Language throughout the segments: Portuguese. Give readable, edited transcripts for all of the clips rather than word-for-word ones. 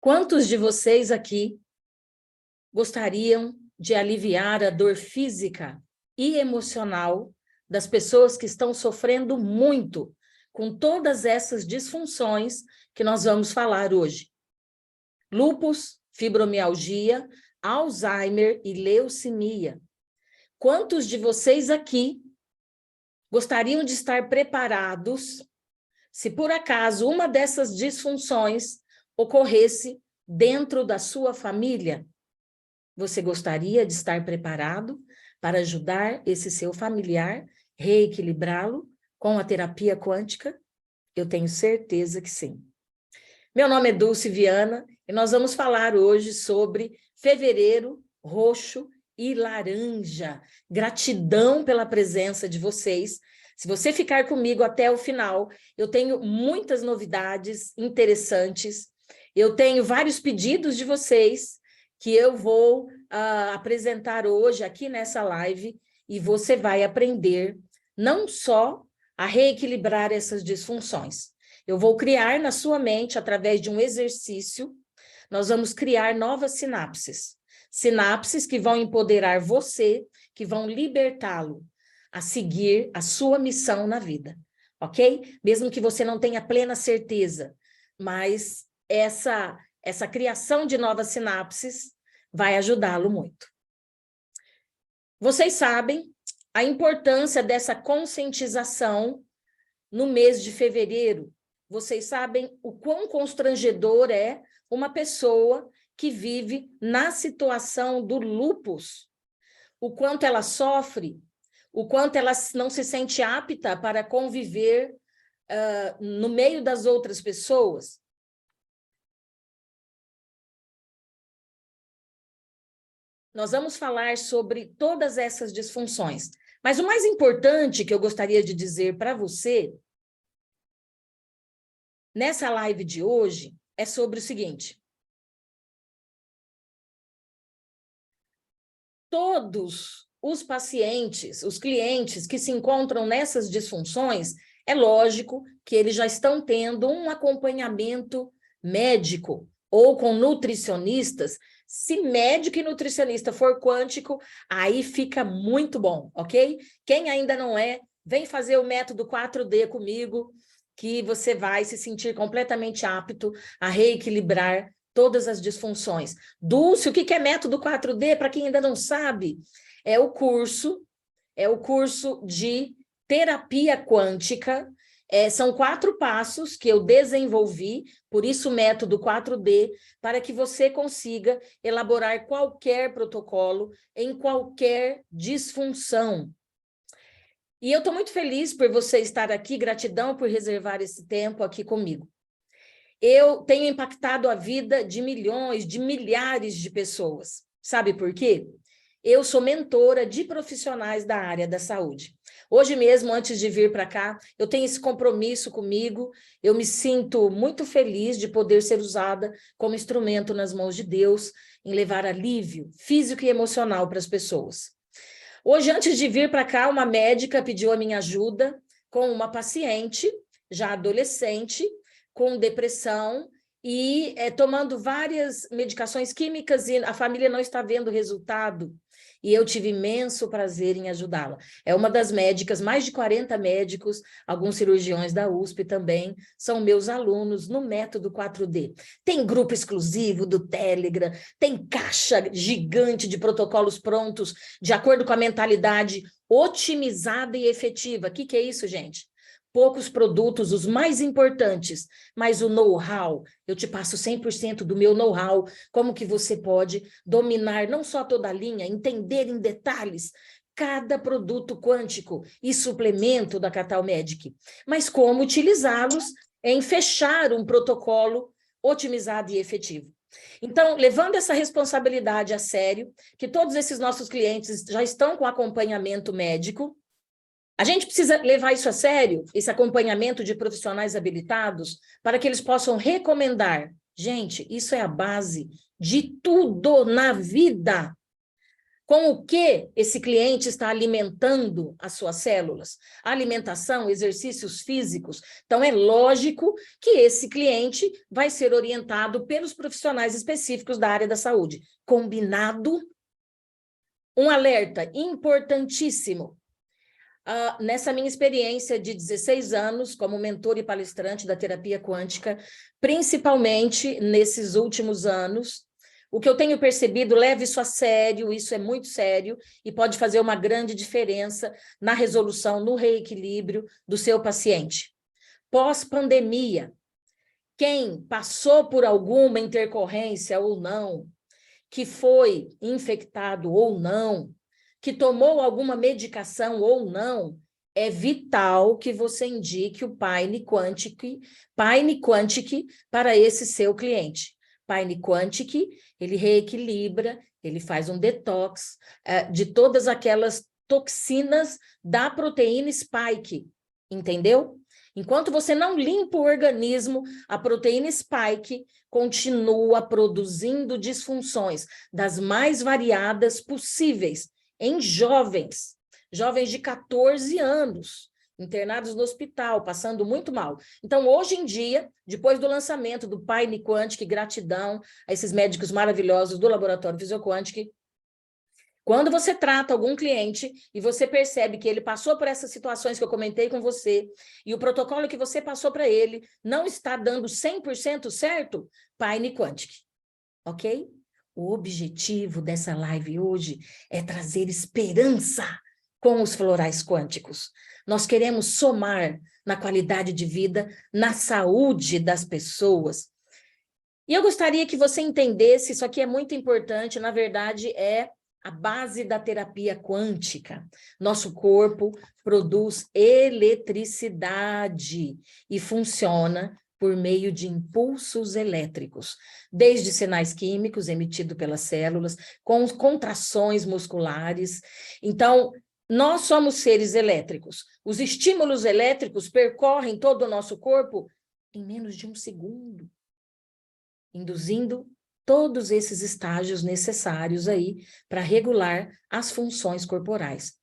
Quantos de vocês aqui gostariam de aliviar a dor física e emocional das pessoas que estão sofrendo muito com todas essas disfunções que nós vamos falar hoje? Lúpus, fibromialgia, Alzheimer e leucemia. Quantos de vocês aqui gostariam de estar preparados se por acaso uma dessas disfunções ocorresse dentro da sua família? Você gostaria de estar preparado para ajudar esse seu familiar, reequilibrá-lo com a terapia quântica? Eu tenho certeza que sim. Meu nome é Dulce Viana e nós vamos falar hoje sobre fevereiro roxo e laranja. Gratidão pela presença de vocês. Se você ficar comigo até o final, eu tenho muitas novidades interessantes. Eu tenho vários pedidos de vocês que eu vou apresentar hoje aqui nessa live, e você vai aprender não só a reequilibrar essas disfunções. Eu vou criar na sua mente, através de um exercício, nós vamos criar novas sinapses. Sinapses que vão empoderar você, que vão libertá-lo a seguir a sua missão na vida, ok? Mesmo que você não tenha plena certeza, mas essa criação de novas sinapses vai ajudá-lo muito. Vocês sabem a importância dessa conscientização no mês de fevereiro. Vocês sabem o quão constrangedor é uma pessoa que vive na situação do lúpus, o quanto ela sofre, o quanto ela não se sente apta para conviver no meio das outras pessoas. Nós vamos falar sobre todas essas disfunções. Mas o mais importante que eu gostaria de dizer para você, nessa live de hoje, é sobre o seguinte. Todos os pacientes, os clientes que se encontram nessas disfunções, é lógico que eles já estão tendo um acompanhamento médico ou com nutricionistas. Se médico e nutricionista for quântico, aí fica muito bom, ok? Quem ainda não é, vem fazer o método 4D comigo, que você vai se sentir completamente apto a reequilibrar todas as disfunções. Dulce, o que é método 4D? Para quem ainda não sabe, é o curso de terapia quântica. São 4 passos que eu desenvolvi, por isso o método 4D, para que você consiga elaborar qualquer protocolo em qualquer disfunção. E eu estou muito feliz por você estar aqui, gratidão por reservar esse tempo aqui comigo. Eu tenho impactado a vida de milhões, de milhares de pessoas. Sabe por quê? Eu sou mentora de profissionais da área da saúde. Hoje mesmo, antes de vir para cá, eu tenho esse compromisso comigo, eu me sinto muito feliz de poder ser usada como instrumento nas mãos de Deus, em levar alívio físico e emocional para as pessoas. Hoje, antes de vir para cá, uma médica pediu a minha ajuda com uma paciente, já adolescente, com depressão e tomando várias medicações químicas, e a família não está vendo resultado. E eu tive imenso prazer em ajudá-la. É uma das médicas, mais de 40 médicos, alguns cirurgiões da USP também, são meus alunos no método 4D. Tem grupo exclusivo do Telegram, tem caixa gigante de protocolos prontos, de acordo com a mentalidade otimizada e efetiva. O que é isso, gente? Poucos produtos, os mais importantes, mas o know-how, eu te passo 100% do meu know-how, como que você pode dominar não só toda a linha, entender em detalhes cada produto quântico e suplemento da Catal Medic, mas como utilizá-los em fechar um protocolo otimizado e efetivo. Então, levando essa responsabilidade a sério, que todos esses nossos clientes já estão com acompanhamento médico, a gente precisa levar isso a sério, esse acompanhamento de profissionais habilitados, para que eles possam recomendar. Gente, isso é a base de tudo na vida. Com o que esse cliente está alimentando as suas células? Alimentação, exercícios físicos. Então, é lógico que esse cliente vai ser orientado pelos profissionais específicos da área da saúde. Combinado? Um alerta importantíssimo. Nessa minha experiência de 16 anos como mentor e palestrante da terapia quântica, principalmente nesses últimos anos, o que eu tenho percebido, leve isso a sério, isso é muito sério e pode fazer uma grande diferença na resolução, no reequilíbrio do seu paciente. Pós-pandemia, quem passou por alguma intercorrência ou não, que foi infectado ou não, que tomou alguma medicação ou não, é vital que você indique o Paine Quantic para esse seu cliente. Paine Quantic, ele reequilibra, ele faz um detox de todas aquelas toxinas da proteína spike, entendeu? Enquanto você não limpa o organismo, a proteína spike continua produzindo disfunções das mais variadas possíveis em jovens de 14 anos, internados no hospital, passando muito mal. Então, hoje em dia, depois do lançamento do Paine Quantic, gratidão a esses médicos maravilhosos do Laboratório Physioquantic, quando você trata algum cliente e você percebe que ele passou por essas situações que eu comentei com você e o protocolo que você passou para ele não está dando 100% certo, Paine Quantic, ok? O objetivo dessa live hoje é trazer esperança com os florais quânticos. Nós queremos somar na qualidade de vida, na saúde das pessoas. E eu gostaria que você entendesse, isso aqui é muito importante, na verdade é a base da terapia quântica. Nosso corpo produz eletricidade e funciona por meio de impulsos elétricos, desde sinais químicos emitidos pelas células, com contrações musculares. Então, nós somos seres elétricos. Os estímulos elétricos percorrem todo o nosso corpo em menos de 1 segundo, induzindo todos esses estágios necessários aí para regular as funções corporais.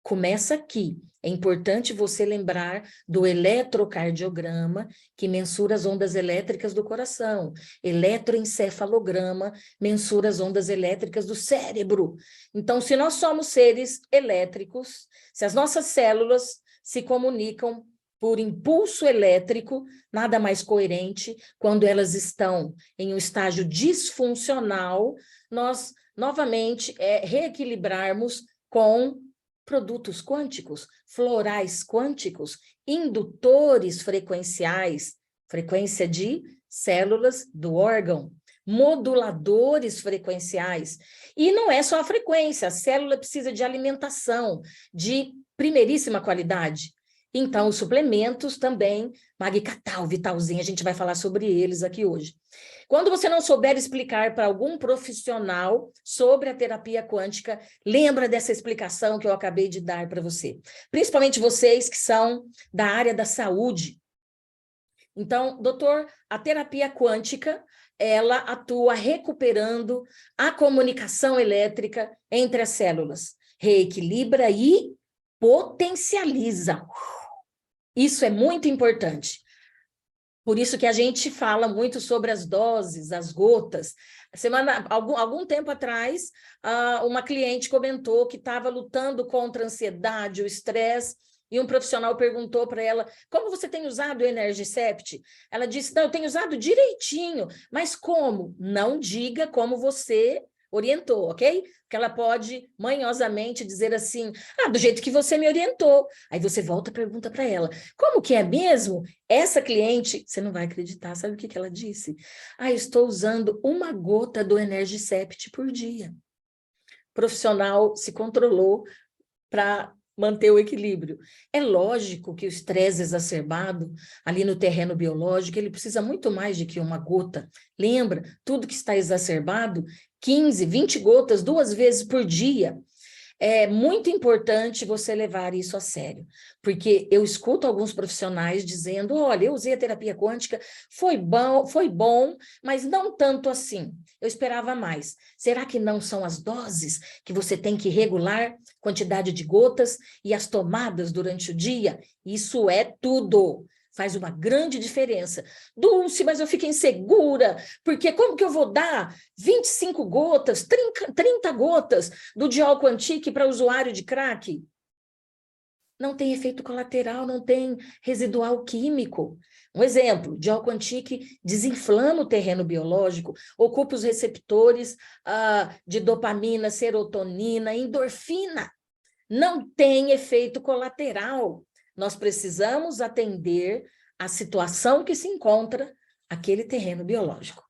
Começa aqui. É importante você lembrar do eletrocardiograma, que mensura as ondas elétricas do coração. Eletroencefalograma mensura as ondas elétricas do cérebro. Então, se nós somos seres elétricos, se as nossas células se comunicam por impulso elétrico, nada mais coerente, quando elas estão em um estágio disfuncional, nós, novamente, reequilibrarmos com produtos quânticos, florais quânticos, indutores frequenciais, frequência de células do órgão, moduladores frequenciais. E não é só a frequência, a célula precisa de alimentação de primeiríssima qualidade. Então, os suplementos também, Magcatal, Vitalzinho, a gente vai falar sobre eles aqui hoje. Quando você não souber explicar para algum profissional sobre a terapia quântica, lembra dessa explicação que eu acabei de dar para você. Principalmente vocês que são da área da saúde. Então, doutor, a terapia quântica, ela atua recuperando a comunicação elétrica entre as células. Reequilibra e potencializa. Isso é muito importante. Por isso que a gente fala muito sobre as doses, as gotas. Algum tempo atrás, uma cliente comentou que estava lutando contra a ansiedade, o estresse, e um profissional perguntou para ela, como você tem usado o Energicept? Ela disse, não, eu tenho usado direitinho, mas como? Não diga como você orientou, ok? Porque ela pode manhosamente dizer assim, do jeito que você me orientou. Aí você volta e pergunta para ela, como que é mesmo? Essa cliente, você não vai acreditar, sabe o que ela disse? Eu estou usando 1 gota do Energicept por dia. O profissional se controlou para manter o equilíbrio. É lógico que o estresse exacerbado, ali no terreno biológico, ele precisa muito mais de que 1 gota. Lembra? Tudo que está exacerbado, 15, 20 gotas 2 vezes por dia. é muito importante você levar isso a sério, porque eu escuto alguns profissionais dizendo, olha, eu usei a terapia quântica, foi bom, mas não tanto assim. Eu esperava mais. Será que não são as doses que você tem que regular, quantidade de gotas e as tomadas durante o dia? Isso é tudo. Faz uma grande diferença. Dulce, mas eu fico insegura, porque como que eu vou dar 25 gotas, 30 gotas do Diol Quantique para usuário de crack? Não tem efeito colateral, não tem residual químico. Um exemplo, Diol Quantique desinflama o terreno biológico, ocupa os receptores de dopamina, serotonina, endorfina. Não tem efeito colateral. Nós precisamos atender a situação que se encontra aquele terreno biológico.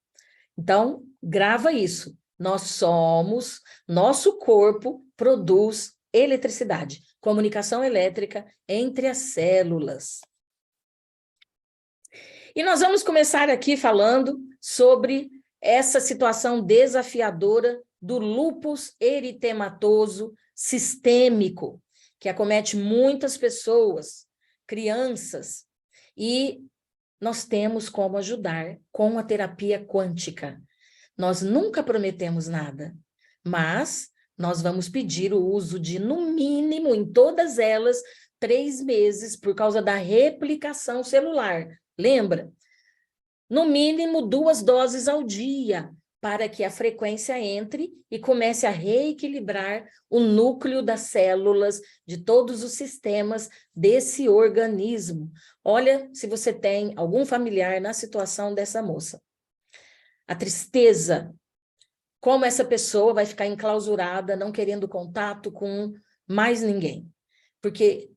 Então, grava isso. Nosso corpo produz eletricidade, comunicação elétrica entre as células. E nós vamos começar aqui falando sobre essa situação desafiadora do lúpus eritematoso sistêmico, que acomete muitas pessoas, crianças, e nós temos como ajudar com a terapia quântica. Nós nunca prometemos nada, mas nós vamos pedir o uso de, no mínimo, em todas elas, 3 meses, por causa da replicação celular. Lembra? No mínimo 2 doses ao dia, para que a frequência entre e comece a reequilibrar o núcleo das células de todos os sistemas desse organismo. Olha se você tem algum familiar na situação dessa moça. A tristeza, como essa pessoa vai ficar enclausurada, não querendo contato com mais ninguém. Porque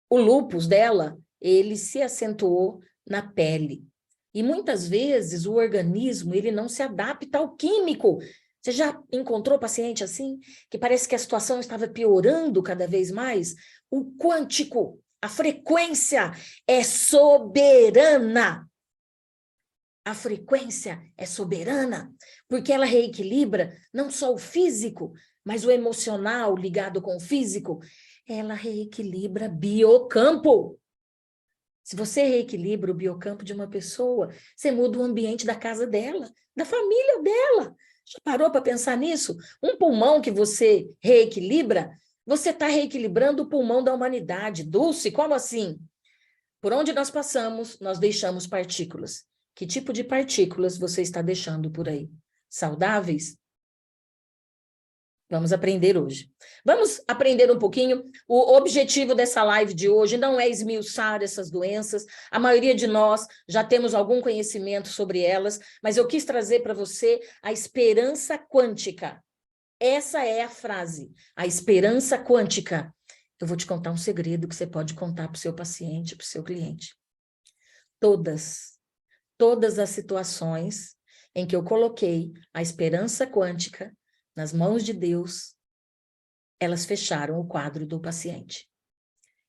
o lúpus dela, ele se acentuou na pele. E muitas vezes o organismo, ele não se adapta ao químico. Você já encontrou paciente assim? Que parece que a situação estava piorando cada vez mais? O quântico, a frequência é soberana. A frequência é soberana, porque ela reequilibra não só o físico, mas o emocional ligado com o físico. Ela reequilibra biocampo. Se você reequilibra o biocampo de uma pessoa, você muda o ambiente da casa dela, da família dela. Já parou para pensar nisso? Um pulmão que você reequilibra, você está reequilibrando o pulmão da humanidade. Dulce, como assim? Por onde nós passamos, nós deixamos partículas. Que tipo de partículas você está deixando por aí? Saudáveis? Vamos aprender hoje. Vamos aprender um pouquinho. O objetivo dessa live de hoje não é esmiuçar essas doenças. A maioria de nós já temos algum conhecimento sobre elas, mas eu quis trazer para você a esperança quântica. Essa é a frase, a esperança quântica. Eu vou te contar um segredo que você pode contar para o seu paciente, para o seu cliente. Todas as situações em que eu coloquei a esperança quântica nas mãos de Deus, elas fecharam o quadro do paciente.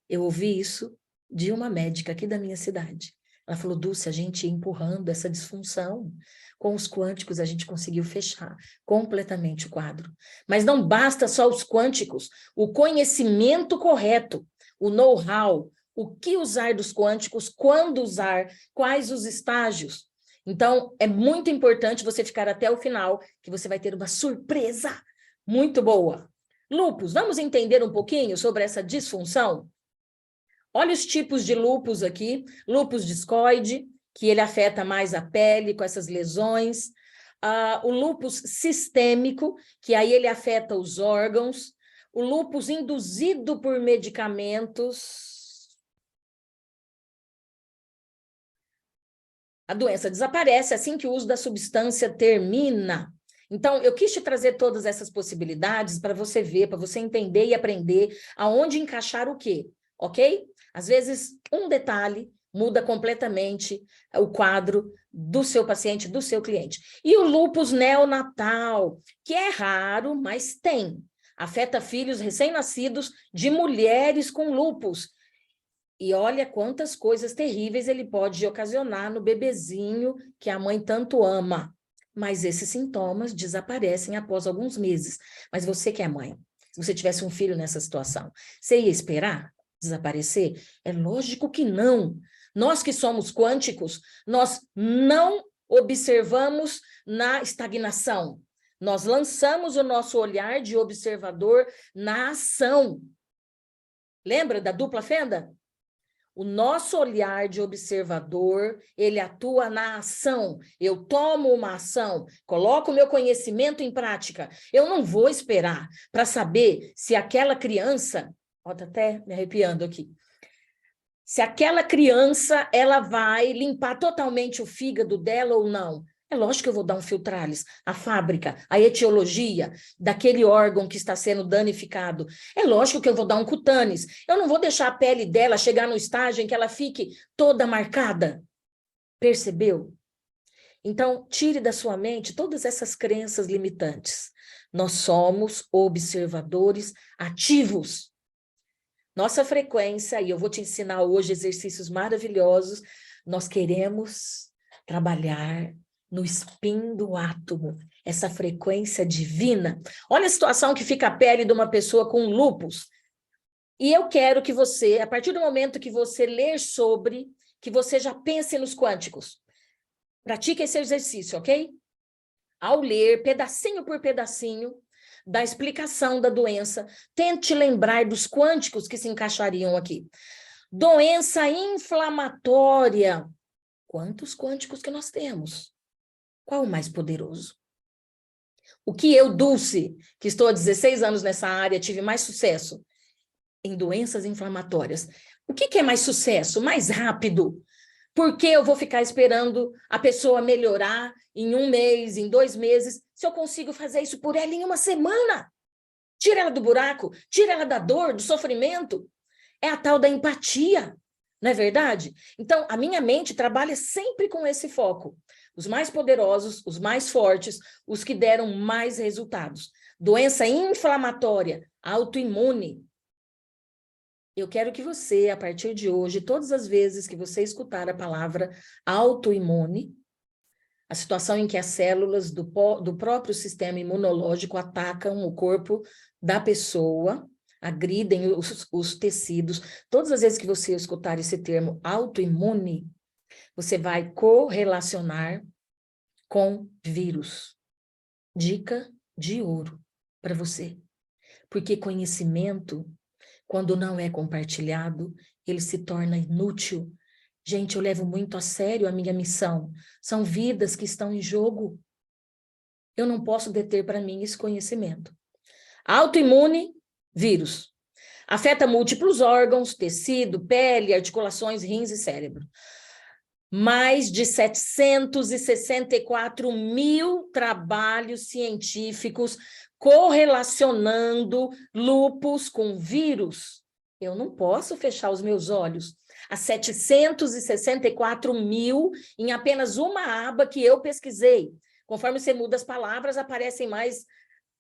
Eu ouvi isso de uma médica aqui da minha cidade. Ela falou, Dulce, a gente ia empurrando essa disfunção. Com os quânticos, a gente conseguiu fechar completamente o quadro. Mas não basta só os quânticos, o conhecimento correto, o know-how, o que usar dos quânticos, quando usar, quais os estágios. Então, é muito importante você ficar até o final, que você vai ter uma surpresa muito boa. Lúpus, vamos entender um pouquinho sobre essa disfunção? Olha os tipos de lúpus aqui. Lúpus discoide, que ele afeta mais a pele com essas lesões. O lúpus sistêmico, que aí ele afeta os órgãos. O lúpus induzido por medicamentos. A doença desaparece assim que o uso da substância termina. Então, eu quis te trazer todas essas possibilidades para você ver, para você entender e aprender aonde encaixar o quê, ok? Às vezes, um detalhe muda completamente o quadro do seu paciente, do seu cliente. E o lúpus neonatal, que é raro, mas tem. Afeta filhos recém-nascidos de mulheres com lúpus. E olha quantas coisas terríveis ele pode ocasionar no bebezinho que a mãe tanto ama. Mas esses sintomas desaparecem após alguns meses. Mas você que é mãe, se você tivesse um filho nessa situação? Você ia esperar desaparecer? É lógico que não. Nós que somos quânticos, nós não observamos na estagnação. Nós lançamos o nosso olhar de observador na ação. Lembra da dupla fenda? O nosso olhar de observador, ele atua na ação. Eu tomo uma ação, coloco o meu conhecimento em prática. Eu não vou esperar para saber se aquela criança... Ó, tá até me arrepiando aqui. Se aquela criança, ela vai limpar totalmente o fígado dela ou não. É lógico que eu vou dar um Filtralis, a fábrica, a etiologia daquele órgão que está sendo danificado. É lógico que eu vou dar um cutanes. Eu não vou deixar a pele dela chegar no estágio em que ela fique toda marcada. Percebeu? Então, tire da sua mente todas essas crenças limitantes. Nós somos observadores ativos. Nossa frequência, e eu vou te ensinar hoje exercícios maravilhosos, nós queremos trabalhar no spin do átomo, essa frequência divina. Olha a situação que fica a pele de uma pessoa com lúpus. E eu quero que você, a partir do momento que você ler sobre, que você já pense nos quânticos. Pratique esse exercício, ok? Ao ler, pedacinho por pedacinho, da explicação da doença, tente lembrar dos quânticos que se encaixariam aqui. Doença inflamatória. Quantos quânticos que nós temos? Qual o mais poderoso? O que eu, Dulce, que estou há 16 anos nessa área, tive mais sucesso em doenças inflamatórias. O que é mais sucesso? Mais rápido. Por que eu vou ficar esperando a pessoa melhorar em 1 mês, em 2 meses, se eu consigo fazer isso por ela em 1 semana? Tira ela do buraco, tira ela da dor, do sofrimento. É a tal da empatia, não é verdade? Então, a minha mente trabalha sempre com esse foco. Os mais poderosos, os mais fortes, os que deram mais resultados. Doença inflamatória, autoimune. Eu quero que você, a partir de hoje, todas as vezes que você escutar a palavra autoimune, a situação em que as células do próprio sistema imunológico atacam o corpo da pessoa, agridem os tecidos, todas as vezes que você escutar esse termo autoimune, você vai correlacionar com vírus. Dica de ouro para você. Porque conhecimento, quando não é compartilhado, ele se torna inútil. Gente, eu levo muito a sério a minha missão. São vidas que estão em jogo. Eu não posso deter para mim esse conhecimento. Autoimune, vírus. Afeta múltiplos órgãos, tecido, pele, articulações, rins e cérebro. Mais de 764 mil trabalhos científicos correlacionando lúpus com vírus. Eu não posso fechar os meus olhos a 764 mil em apenas uma aba que eu pesquisei. Conforme você muda as palavras, aparecem mais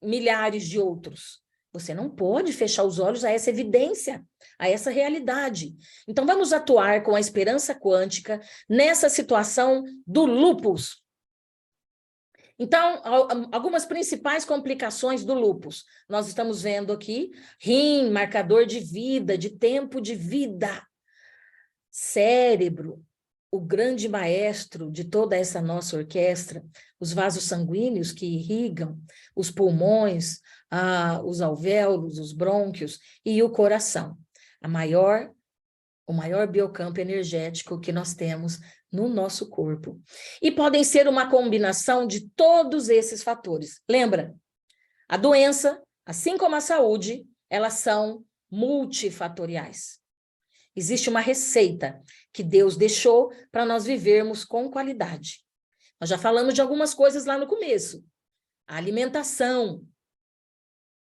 milhares de outros. Você não pode fechar os olhos a essa evidência, a essa realidade. Então, vamos atuar com a esperança quântica nessa situação do lúpus. Então, algumas principais complicações do lúpus. Nós estamos vendo aqui rim, marcador de vida, de tempo de vida. Cérebro, o grande maestro de toda essa nossa orquestra, os vasos sanguíneos que irrigam, os pulmões, os alvéolos, os brônquios e o coração. O maior biocampo energético que nós temos no nosso corpo. E podem ser uma combinação de todos esses fatores. Lembra? A doença, assim como a saúde, elas são multifatoriais. Existe uma receita que Deus deixou para nós vivermos com qualidade. Nós já falamos de algumas coisas lá no começo. A alimentação,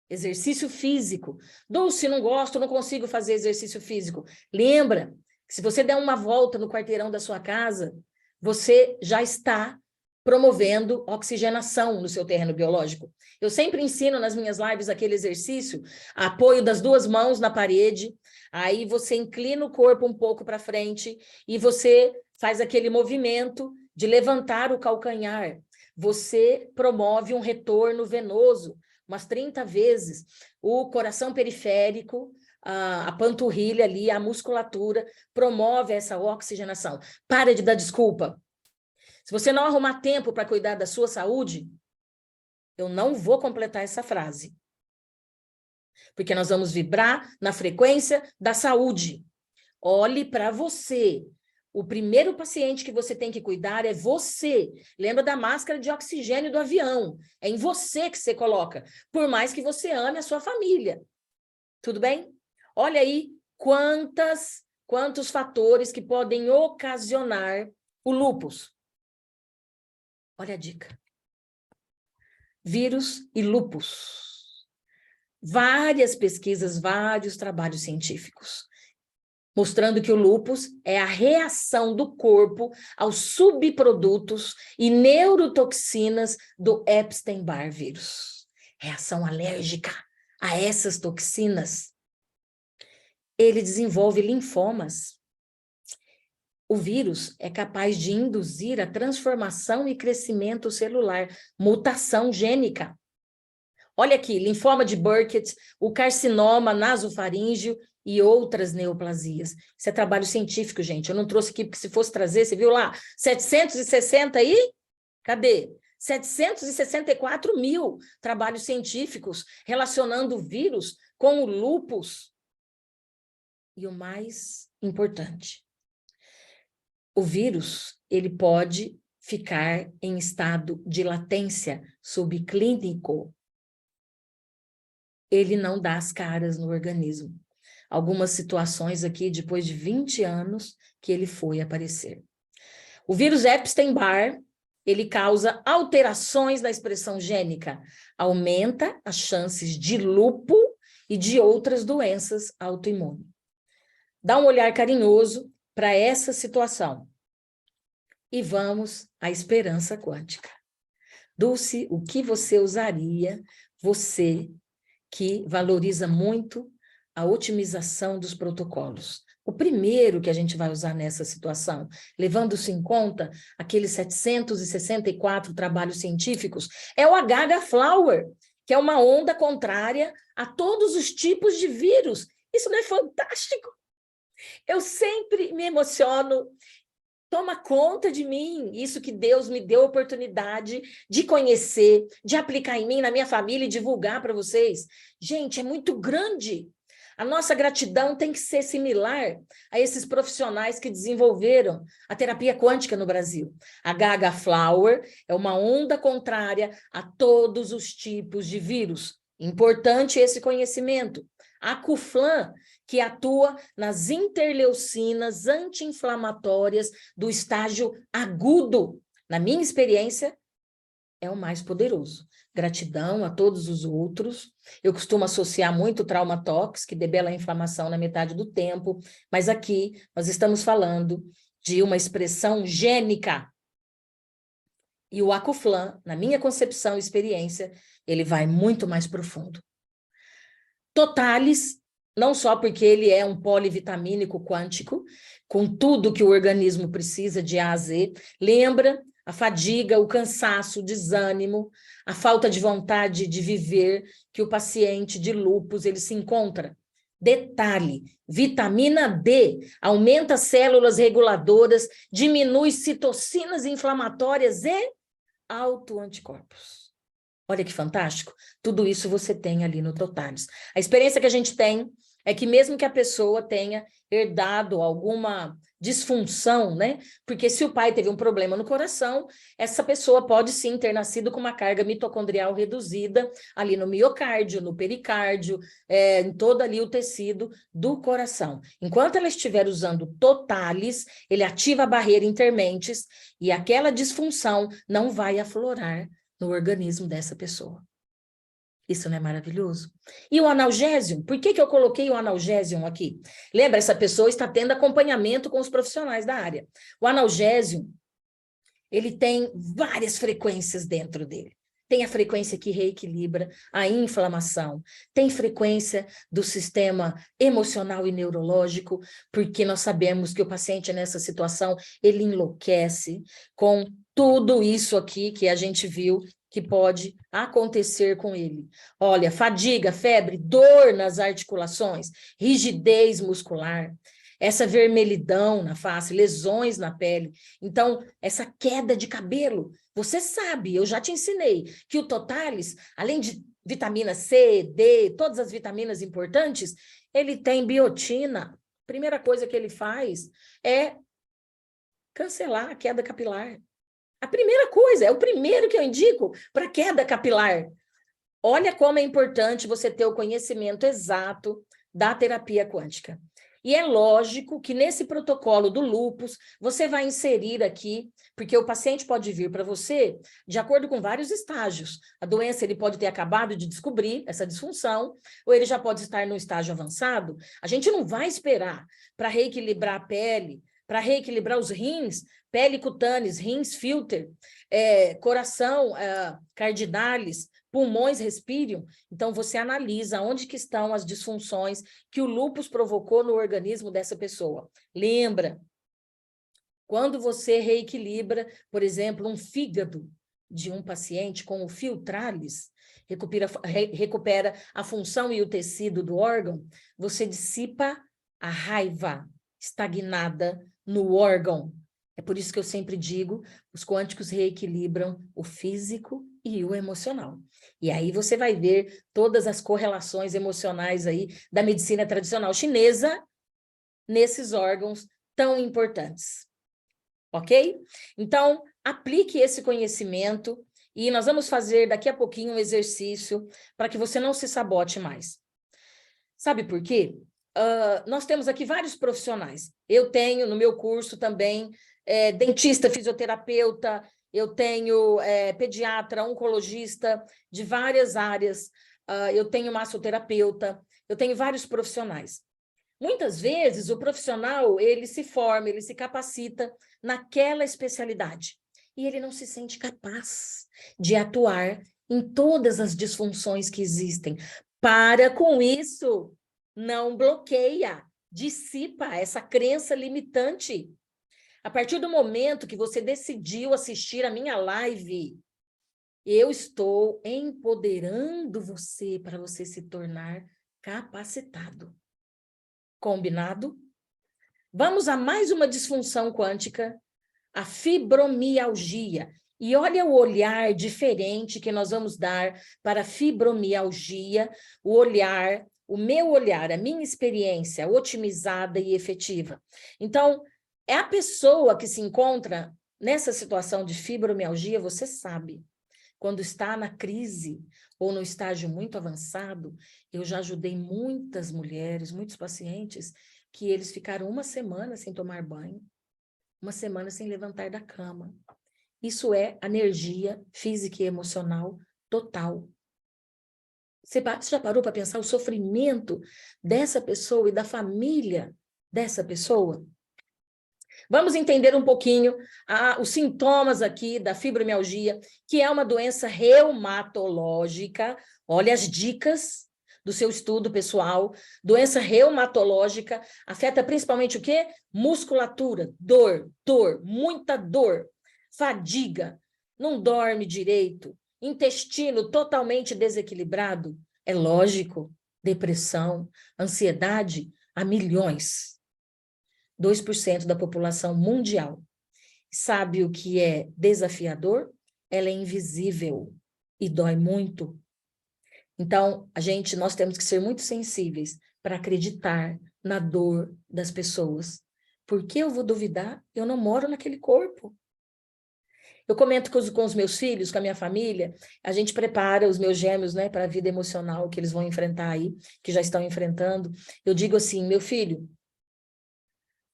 exercício físico. Dulce, não gosto, não consigo fazer exercício físico. Lembra que se você der uma volta no quarteirão da sua casa, você já está promovendo oxigenação no seu terreno biológico. Eu sempre ensino nas minhas lives aquele exercício, apoio das 2 mãos na parede, aí você inclina o corpo um pouco para frente e você faz aquele movimento de levantar o calcanhar. Você promove um retorno venoso, umas 30 vezes, o coração periférico, a panturrilha ali, a musculatura, promove essa oxigenação. Para de dar desculpa. Se você não arrumar tempo para cuidar da sua saúde, eu não vou completar essa frase. Porque nós vamos vibrar na frequência da saúde. Olhe para você. O primeiro paciente que você tem que cuidar é você. Lembra da máscara de oxigênio do avião. É em você que você coloca. Por mais que você ame a sua família. Tudo bem? Olha aí quantos fatores que podem ocasionar o lúpus. Olha a dica. Vírus e lúpus. Várias pesquisas, vários trabalhos científicos, mostrando que o lúpus é a reação do corpo aos subprodutos e neurotoxinas do Epstein-Barr vírus. Reação alérgica a essas toxinas. Ele desenvolve linfomas. O vírus é capaz de induzir a transformação e crescimento celular, mutação gênica. Olha aqui, linfoma de Burkitt, o carcinoma nasofaríngeo e outras neoplasias. Isso é trabalho científico, gente. Eu não trouxe aqui porque se fosse trazer, você viu lá, 760 aí? Cadê? 764 mil trabalhos científicos relacionando o vírus com o lúpus. E o mais importante, o vírus, ele pode ficar em estado de latência subclínico. Ele não dá as caras no organismo. Algumas situações aqui, depois de 20 anos, que ele foi aparecer. O vírus Epstein-Barr, ele causa alterações na expressão gênica, aumenta as chances de lúpus e de outras doenças autoimunes. Dá um olhar carinhoso para essa situação. E vamos à esperança quântica. Dulce, o que você usaria, você que valoriza muito a otimização dos protocolos? O primeiro que a gente vai usar nessa situação, levando-se em conta aqueles 764 trabalhos científicos, é o HH-Flower, que é uma onda contrária a todos os tipos de vírus. Isso não é fantástico? Eu sempre me emociono. Toma conta de mim, isso que Deus me deu a oportunidade de conhecer, de aplicar em mim, na minha família e divulgar para vocês. Gente, é muito grande. A nossa gratidão tem que ser similar a esses profissionais que desenvolveram a terapia quântica no Brasil. A HH-Flower é uma onda contrária a todos os tipos de vírus. Importante esse conhecimento. A Cuflan, que atua nas interleucinas anti-inflamatórias do estágio agudo. Na minha experiência, é o mais poderoso. Gratidão a todos os outros. Eu costumo associar muito o Traumatox, que debela a inflamação na metade do tempo, mas aqui nós estamos falando de uma expressão gênica. E o Acuflan, na minha concepção e experiência, ele vai muito mais profundo. Totalis, não só porque ele é um polivitamínico quântico, com tudo que o organismo precisa de A a Z, lembra a fadiga, o cansaço, o desânimo, a falta de vontade de viver que o paciente de lúpus ele se encontra. Detalhe, vitamina D aumenta células reguladoras, diminui citocinas inflamatórias e autoanticorpos. Olha que fantástico. Tudo isso você tem ali no Totalis. A experiência que a gente tem é que mesmo que a pessoa tenha herdado alguma disfunção, né? Porque se o pai teve um problema no coração, essa pessoa pode sim ter nascido com uma carga mitocondrial reduzida ali no miocárdio, no pericárdio, em todo ali o tecido do coração. Enquanto ela estiver usando Totalis, ele ativa a barreira intermentes e aquela disfunção não vai aflorar no organismo dessa pessoa. Isso não é maravilhoso? E o analgésium? Por que eu coloquei o analgésium aqui? Lembra, essa pessoa está tendo acompanhamento com os profissionais da área. O analgésium, ele tem várias frequências dentro dele. Tem a frequência que reequilibra a inflamação, tem frequência do sistema emocional e neurológico, porque nós sabemos que o paciente nessa situação, ele enlouquece com tudo isso aqui que a gente viu que pode acontecer com ele. Olha, fadiga, febre, dor nas articulações, rigidez muscular, essa vermelhidão na face, lesões na pele. Então, essa queda de cabelo, você sabe, eu já te ensinei, que o Totalis, além de vitamina C, D, todas as vitaminas importantes, ele tem biotina. Primeira coisa que ele faz é cancelar a queda capilar. A primeira coisa, é o primeiro que eu indico para queda capilar. Olha como é importante você ter o conhecimento exato da terapia quântica. E é lógico que nesse protocolo do lúpus, você vai inserir aqui, porque o paciente pode vir para você de acordo com vários estágios. A doença ele pode ter acabado de descobrir essa disfunção, ou ele já pode estar no estágio avançado. A gente não vai esperar para reequilibrar a pele, para reequilibrar os rins, pele cutâneos, rins filter, coração, cardinalis, pulmões respírium. Então, você analisa onde que estão as disfunções que o lúpus provocou no organismo dessa pessoa. Lembra, quando você reequilibra, por exemplo, um fígado de um paciente com o Filtralis, recupera a função e o tecido do órgão, você dissipa a raiva estagnada no órgão. É por isso que eu sempre digo, os quânticos reequilibram o físico e o emocional. E aí você vai ver todas as correlações emocionais aí da medicina tradicional chinesa nesses órgãos tão importantes. Ok? Então, aplique esse conhecimento e nós vamos fazer daqui a pouquinho um exercício para que você não se sabote mais. Sabe por quê? Nós temos aqui vários profissionais. Eu tenho no meu curso também dentista, fisioterapeuta, eu tenho pediatra, oncologista de várias áreas, eu tenho massoterapeuta, eu tenho vários profissionais. Muitas vezes o profissional, ele se forma, ele se capacita naquela especialidade e ele não se sente capaz de atuar em todas as disfunções que existem. Para com isso, não bloqueia, dissipa essa crença limitante. A partir do momento que você decidiu assistir a minha live, eu estou empoderando você para você se tornar capacitado. Combinado? Vamos a mais uma disfunção quântica, a fibromialgia. E olha o olhar diferente que nós vamos dar para a fibromialgia, o olhar, o meu olhar, a minha experiência otimizada e efetiva. Então, é a pessoa que se encontra nessa situação de fibromialgia, você sabe, quando está na crise ou no estágio muito avançado, eu já ajudei muitas mulheres, muitos pacientes, que eles ficaram uma semana sem tomar banho, uma semana sem levantar da cama. Isso é energia física e emocional total. Você já parou para pensar o sofrimento dessa pessoa e da família dessa pessoa? Vamos entender um pouquinho os sintomas aqui da fibromialgia, que é uma doença reumatológica. Olha as dicas do seu estudo pessoal. Doença reumatológica afeta principalmente o quê? Musculatura, dor, muita dor, fadiga, não dorme direito, intestino totalmente desequilibrado. É lógico, depressão, ansiedade a milhões. 2% da população mundial. Sabe o que é desafiador? Ela é invisível e dói muito. Então, nós temos que ser muito sensíveis para acreditar na dor das pessoas. Por que eu vou duvidar? Eu não moro naquele corpo. Eu comento com os meus filhos, com a minha família, a gente prepara os meus gêmeos, né, para a vida emocional que eles vão enfrentar aí, que já estão enfrentando. Eu digo assim, meu filho,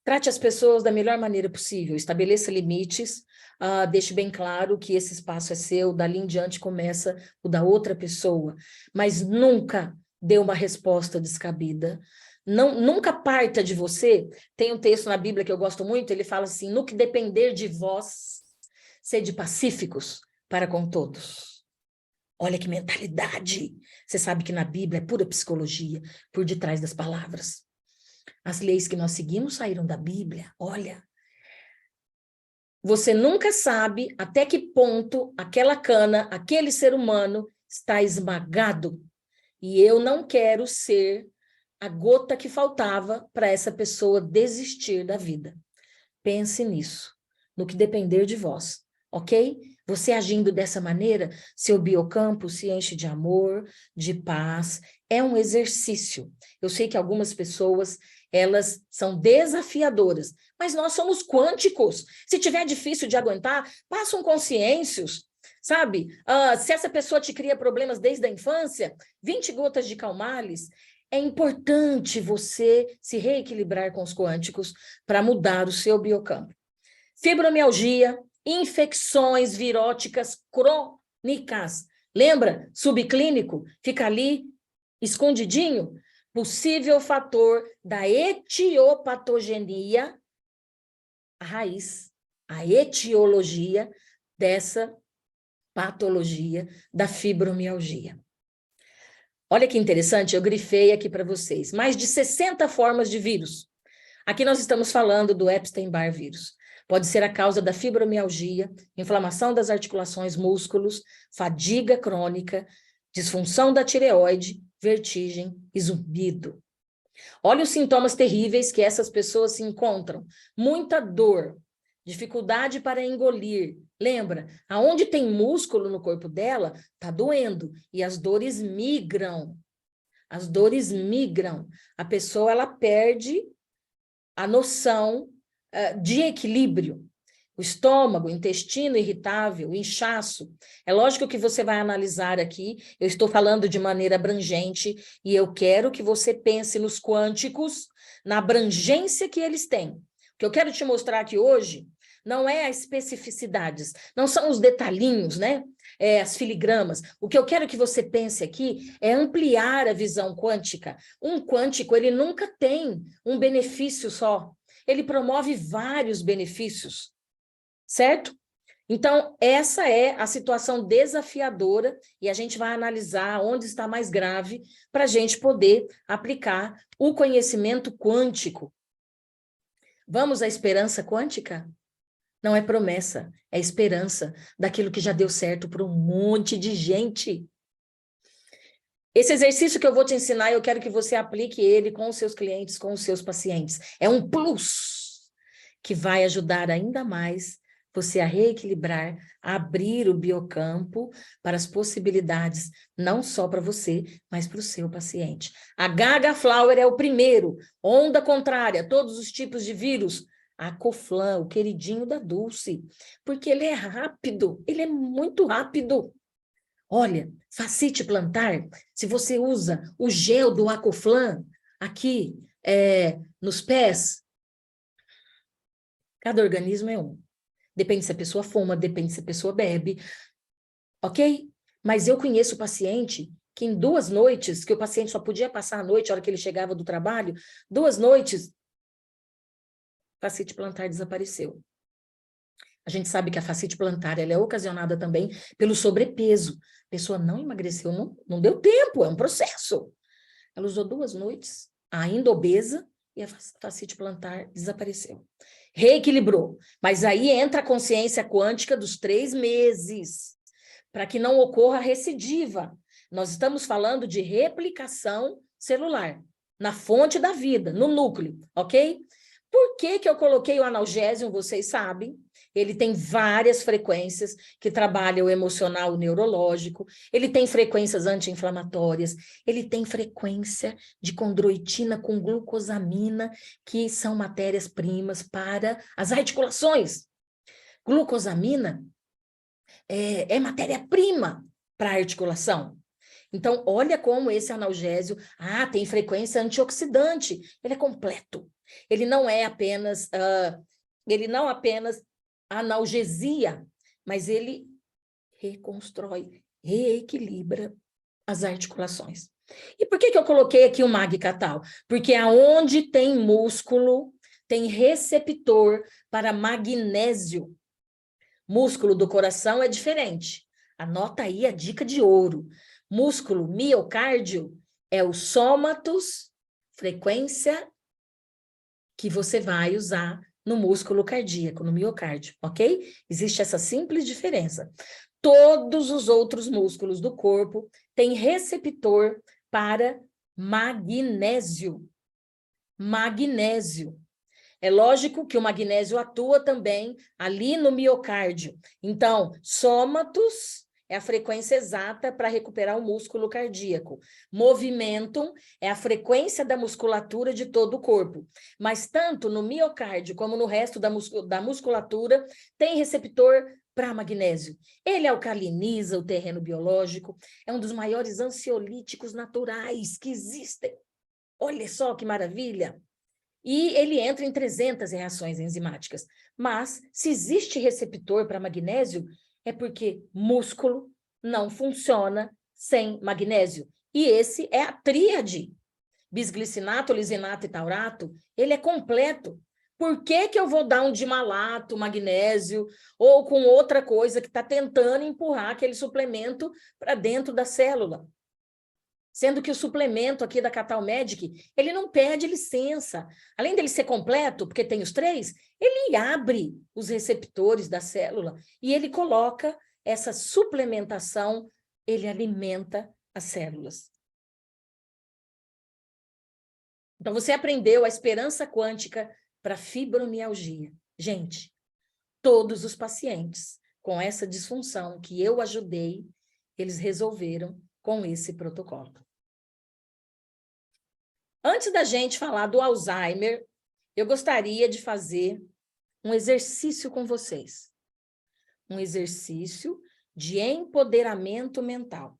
trate as pessoas da melhor maneira possível, estabeleça limites, deixe bem claro que esse espaço é seu, dali em diante começa o da outra pessoa, mas nunca dê uma resposta descabida, nunca parta de você. Tem um texto na Bíblia que eu gosto muito, ele fala assim, no que depender de vós, sede pacíficos para com todos. Olha que mentalidade! Você sabe que na Bíblia é pura psicologia, por detrás das palavras. As leis que nós seguimos saíram da Bíblia. Olha, você nunca sabe até que ponto aquela cana, aquele ser humano está esmagado. E eu não quero ser a gota que faltava para essa pessoa desistir da vida. Pense nisso, no que depender de vós, ok? Você agindo dessa maneira, seu biocampo se enche de amor, de paz. É um exercício. Eu sei que algumas pessoas, elas são desafiadoras, mas nós somos quânticos. Se tiver difícil de aguentar, passa um consciêncios, sabe? Se essa pessoa te cria problemas desde a infância, 20 gotas de Calmales. É importante você se reequilibrar com os quânticos para mudar o seu biocampo. Fibromialgia, infecções viróticas crônicas. Lembra? Subclínico, fica ali escondidinho. Possível fator da etiopatogenia, a raiz, a etiologia dessa patologia da fibromialgia. Olha que interessante, eu grifei aqui para vocês. Mais de 60 formas de vírus. Aqui nós estamos falando do Epstein-Barr vírus. Pode ser a causa da fibromialgia, inflamação das articulações, músculos, fadiga crônica, disfunção da tireoide, vertigem e zumbido. Olha os sintomas terríveis que essas pessoas se encontram. Muita dor, dificuldade para engolir. Lembra, aonde tem músculo no corpo dela, tá doendo. E as dores migram. As dores migram. A pessoa, ela perde a noção de equilíbrio. O estômago, o intestino irritável, o inchaço. É lógico que você vai analisar aqui, eu estou falando de maneira abrangente, e eu quero que você pense nos quânticos, na abrangência que eles têm. O que eu quero te mostrar aqui hoje não é as especificidades, não são os detalhinhos, né? As filigramas. O que eu quero que você pense aqui é ampliar a visão quântica. Um quântico, ele nunca tem um benefício só. Ele promove vários benefícios, certo? Então, essa é a situação desafiadora e a gente vai analisar onde está mais grave para a gente poder aplicar o conhecimento quântico. Vamos à esperança quântica? Não é promessa, é esperança daquilo que já deu certo para um monte de gente. Esse exercício que eu vou te ensinar, eu quero que você aplique ele com os seus clientes, com os seus pacientes. É um plus que vai ajudar ainda mais você a reequilibrar, a abrir o biocampo para as possibilidades, não só para você, mas para o seu paciente. A Gaga Flower é o primeiro, onda contrária, todos os tipos de vírus. A Coflan, o queridinho da Dulce, porque ele é rápido, ele é muito rápido. Olha, fascite plantar, se você usa o gel do Acoflan aqui nos pés, cada organismo é um. Depende se a pessoa fuma, depende se a pessoa bebe, ok? Mas eu conheço paciente que em 2 noites, que o paciente só podia passar a noite, a hora que ele chegava do trabalho, 2 noites, fascite plantar desapareceu. A gente sabe que a fascite plantar ela é ocasionada também pelo sobrepeso. A pessoa não emagreceu, não deu tempo, é um processo. Ela usou 2 noites, ainda obesa, e a fascite plantar desapareceu. Reequilibrou. Mas aí entra a consciência quântica dos 3 meses, para que não ocorra recidiva. Nós estamos falando de replicação celular, na fonte da vida, no núcleo, ok? Por que que eu coloquei o analgésico? Vocês sabem. Ele tem várias frequências que trabalham o emocional, o neurológico. Ele tem frequências anti-inflamatórias. Ele tem frequência de condroitina com glucosamina, que são matérias-primas para as articulações. Glucosamina é matéria-prima para a articulação. Então, olha como esse analgésico tem frequência antioxidante. Ele é completo. Ele não é apenas, analgesia, mas ele reconstrói, reequilibra as articulações. E por que que eu coloquei aqui o Mag-Catal? Porque aonde tem músculo, tem receptor para magnésio. Músculo do coração é diferente. Anota aí a dica de ouro. Músculo miocárdio é o sômatus, frequência que você vai usar no músculo cardíaco, no miocárdio, ok? Existe essa simples diferença. Todos os outros músculos do corpo têm receptor para magnésio. Magnésio. É lógico que o magnésio atua também ali no miocárdio. Então, sômatos é a frequência exata para recuperar o músculo cardíaco. Movimentum é a frequência da musculatura de todo o corpo. Mas tanto no miocárdio como no resto da musculatura tem receptor para magnésio. Ele alcaliniza o terreno biológico, é um dos maiores ansiolíticos naturais que existem. Olha só que maravilha! E ele entra em 300 reações enzimáticas. Mas, se existe receptor para magnésio, é porque músculo não funciona sem magnésio. E esse é a tríade. Bisglicinato, lisinato e taurato, ele é completo. Por que que eu vou dar um dimalato, magnésio, ou com outra coisa que está tentando empurrar aquele suplemento para dentro da célula? Sendo que o suplemento aqui da Catal Medic, ele não pede licença. Além dele ser completo, porque tem os 3, ele abre os receptores da célula e ele coloca essa suplementação, ele alimenta as células. Então, você aprendeu a esperança quântica para fibromialgia. Gente, todos os pacientes com essa disfunção que eu ajudei, eles resolveram com esse protocolo. Antes da gente falar do Alzheimer, eu gostaria de fazer um exercício com vocês. Um exercício de empoderamento mental.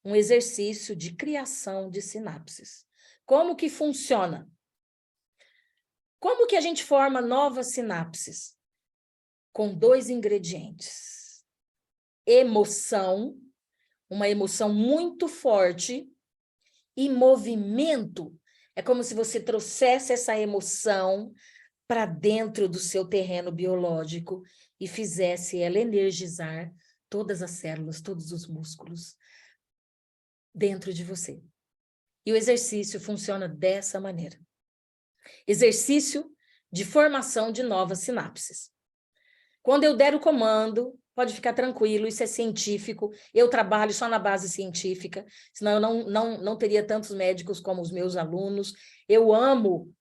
Um exercício de criação de sinapses. Como que funciona? Como que a gente forma novas sinapses? Com 2 ingredientes. Emoção, uma emoção muito forte, e movimento. É como se você trouxesse essa emoção para dentro do seu terreno biológico e fizesse ela energizar todas as células, todos os músculos dentro de você. E o exercício funciona dessa maneira. Exercício de formação de novas sinapses. Quando eu der o comando, pode ficar tranquilo, isso é científico, eu trabalho só na base científica, senão eu não teria tantos médicos como os meus alunos. Eu amo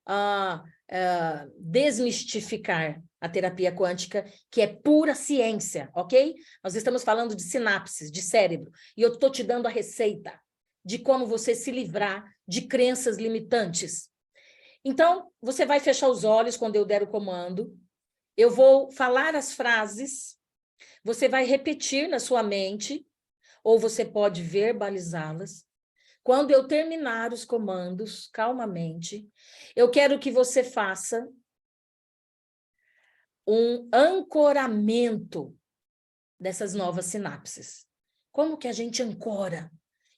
desmistificar a terapia quântica, que é pura ciência, ok? Nós estamos falando de sinapses, de cérebro, e eu estou te dando a receita de como você se livrar de crenças limitantes. Então, você vai fechar os olhos quando eu der o comando, eu vou falar as frases, você vai repetir na sua mente, ou você pode verbalizá-las. Quando eu terminar os comandos, calmamente, eu quero que você faça um ancoramento dessas novas sinapses. Como que a gente ancora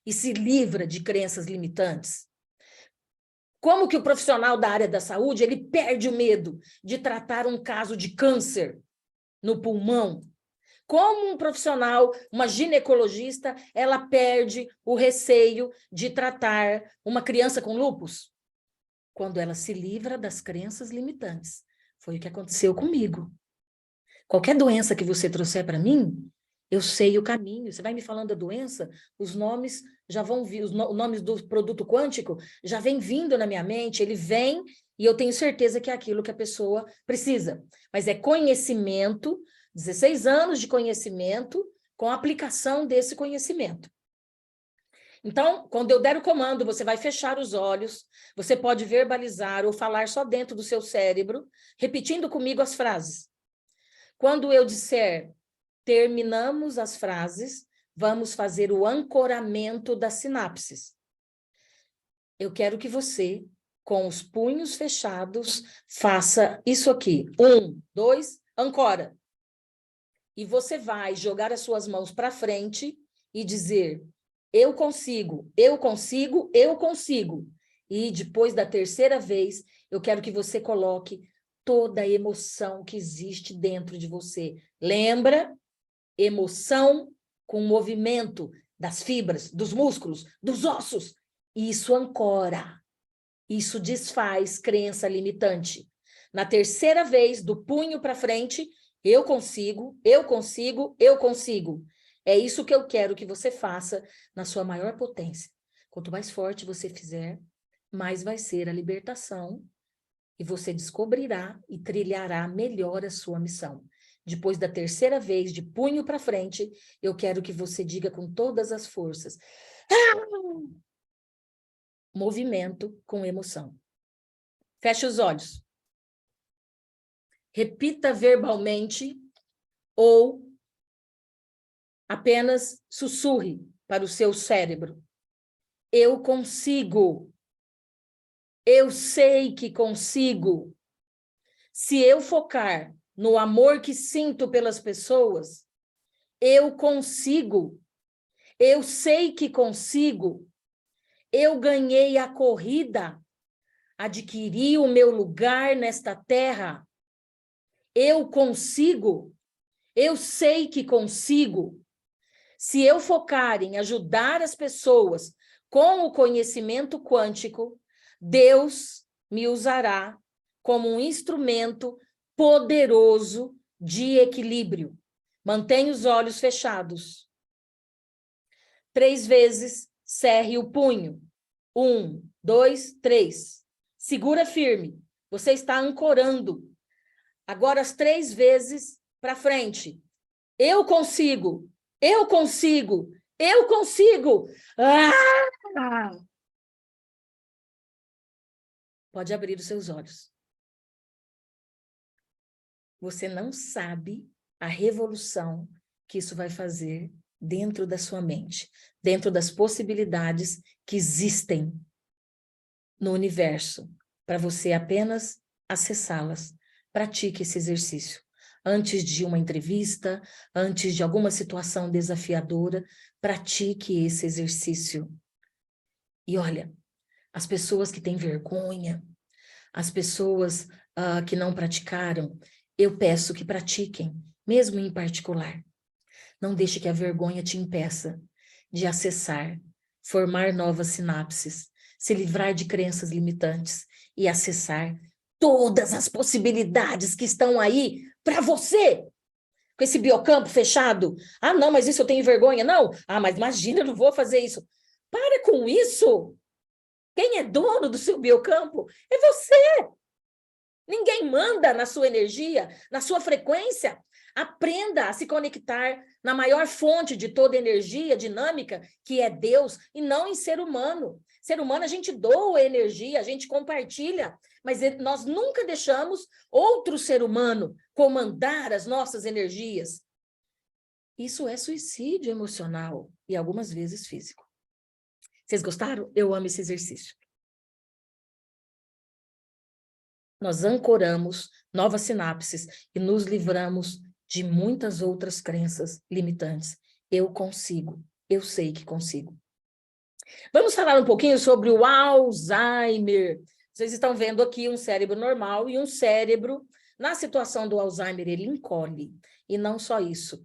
e se livra de crenças limitantes? Como que o profissional da área da saúde, ele perde o medo de tratar um caso de câncer no pulmão? Como um profissional, uma ginecologista, ela perde o receio de tratar uma criança com lúpus? Quando ela se livra das crenças limitantes. Foi o que aconteceu comigo. Qualquer doença que você trouxer para mim, eu sei o caminho. Você vai me falando da doença, os nomes já vão vir, os nomes do produto quântico já vem vindo na minha mente, ele vem e eu tenho certeza que é aquilo que a pessoa precisa. Mas é conhecimento, 16 anos de conhecimento com a aplicação desse conhecimento. Então, quando eu der o comando, você vai fechar os olhos, você pode verbalizar ou falar só dentro do seu cérebro, repetindo comigo as frases. Quando eu disser, terminamos as frases, vamos fazer o ancoramento das sinapses. Eu quero que você, com os punhos fechados, faça isso aqui. 1, 2, ancora. E você vai jogar as suas mãos para frente e dizer, eu consigo, eu consigo, eu consigo. E depois da terceira vez, eu quero que você coloque toda a emoção que existe dentro de você. Lembra? Emoção com movimento das fibras, dos músculos, dos ossos. Isso ancora. Isso desfaz crença limitante. Na terceira vez, do punho para frente, eu consigo, eu consigo, eu consigo. É isso que eu quero que você faça na sua maior potência. Quanto mais forte você fizer, mais vai ser a libertação e você descobrirá e trilhará melhor a sua missão. Depois da terceira vez, de punho para frente, eu quero que você diga com todas as forças. Movimento com emoção. Feche os olhos. Repita verbalmente ou apenas sussurre para o seu cérebro. Eu consigo. Eu sei que consigo. Se eu focar no amor que sinto pelas pessoas, eu consigo. Eu sei que consigo. Eu ganhei a corrida. Adquiri o meu lugar nesta terra. Eu consigo. Eu sei que consigo. Se eu focar em ajudar as pessoas com o conhecimento quântico, Deus me usará como um instrumento poderoso de equilíbrio. Mantenha os olhos fechados. 3 vezes, cerre o punho. 1, 2, 3. Segura firme. Você está ancorando. Agora as 3 vezes para frente. Eu consigo. Eu consigo. Eu consigo. Ah! Pode abrir os seus olhos. Você não sabe a revolução que isso vai fazer dentro da sua mente, dentro das possibilidades que existem no universo, para você apenas acessá-las. Pratique esse exercício. Antes de uma entrevista, antes de alguma situação desafiadora, pratique esse exercício. E olha, as pessoas que têm vergonha, as pessoas que não praticaram, eu peço que pratiquem, mesmo em particular. Não deixe que a vergonha te impeça de acessar, formar novas sinapses, se livrar de crenças limitantes e acessar todas as possibilidades que estão aí para você. Com esse biocampo fechado. Ah, não, mas isso eu tenho vergonha. Não. Ah, mas imagina, eu não vou fazer isso. Para com isso. Quem é dono do seu biocampo é você. Ninguém manda na sua energia, na sua frequência. Aprenda a se conectar na maior fonte de toda energia dinâmica, que é Deus, e não em ser humano. Ser humano, a gente doa energia, a gente compartilha, mas nós nunca deixamos outro ser humano comandar as nossas energias. Isso é suicídio emocional e algumas vezes físico. Vocês gostaram? Eu amo esse exercício. Nós ancoramos novas sinapses e nos livramos de muitas outras crenças limitantes. Eu consigo, eu sei que consigo. Vamos falar um pouquinho sobre o Alzheimer. Vocês estão vendo aqui um cérebro normal e um cérebro, na situação do Alzheimer, ele encolhe. E não só isso.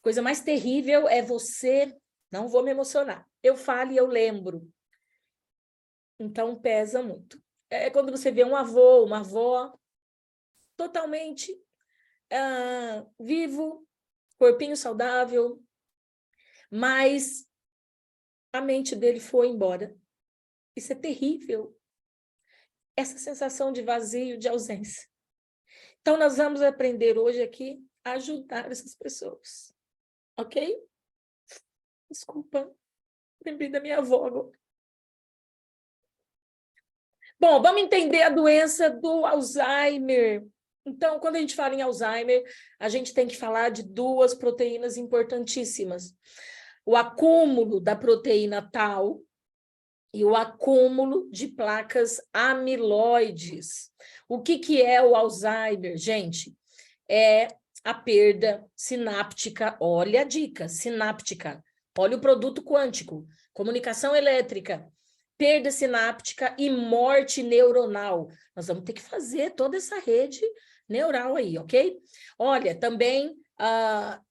Coisa mais terrível é você... Não vou me emocionar. Eu falo e eu lembro. Então, pesa muito. É quando você vê um avô, uma avó, totalmente vivo, corpinho saudável, mas a mente dele foi embora. Isso é terrível. Essa sensação de vazio, de ausência. Então, nós vamos aprender hoje aqui a ajudar essas pessoas. Ok? Desculpa, lembrei da minha avó agora. Bom, vamos entender a doença do Alzheimer. Então, quando a gente fala em Alzheimer, a gente tem que falar de 2 proteínas importantíssimas. O acúmulo da proteína tau e o acúmulo de placas amiloides. O que é o Alzheimer, gente? É a perda sináptica, olha a dica, sináptica, olha o produto quântico, comunicação elétrica, perda sináptica e morte neuronal. Nós vamos ter que fazer toda essa rede neural aí, ok? Olha, também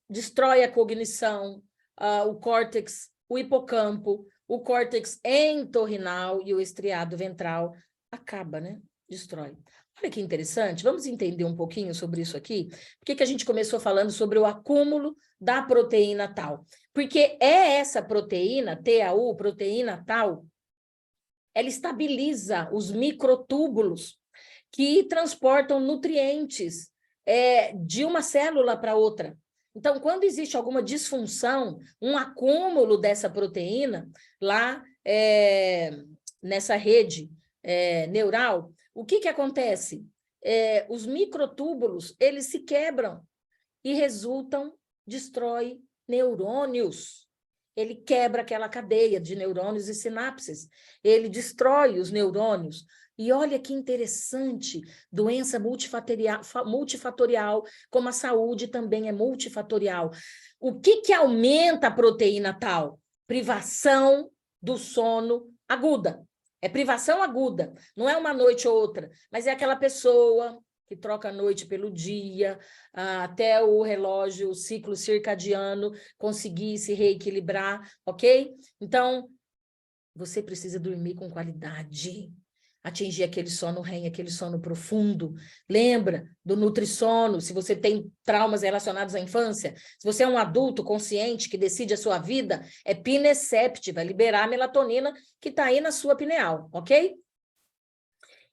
destrói a cognição, o córtex, o hipocampo, o córtex entorrinal e o estriado ventral. Acaba, né? Destrói. Olha que interessante, vamos entender um pouquinho sobre isso aqui? Por que que a gente começou falando sobre o acúmulo da proteína tal? Porque é essa proteína, TAU, proteína tal, ela estabiliza os microtúbulos que transportam nutrientes de uma célula para outra. Então, quando existe alguma disfunção, um acúmulo dessa proteína lá nessa rede neural, o que que acontece? Os microtúbulos, eles se quebram e destrói neurônios. Ele quebra aquela cadeia de neurônios e sinapses. Ele destrói os neurônios. E olha que interessante, doença multifatorial, como a saúde também é multifatorial. O que que aumenta a proteína tal? Privação do sono aguda. É privação aguda, não é uma noite ou outra, mas é aquela pessoa que troca a noite pelo dia, até o relógio, o ciclo circadiano conseguir se reequilibrar, ok? Então, você precisa dormir com qualidade, atingir aquele sono REM, aquele sono profundo. Lembra do nutrissono, se você tem traumas relacionados à infância, se você é um adulto consciente que decide a sua vida, é Pinesept, vai liberar a melatonina que está aí na sua pineal, ok?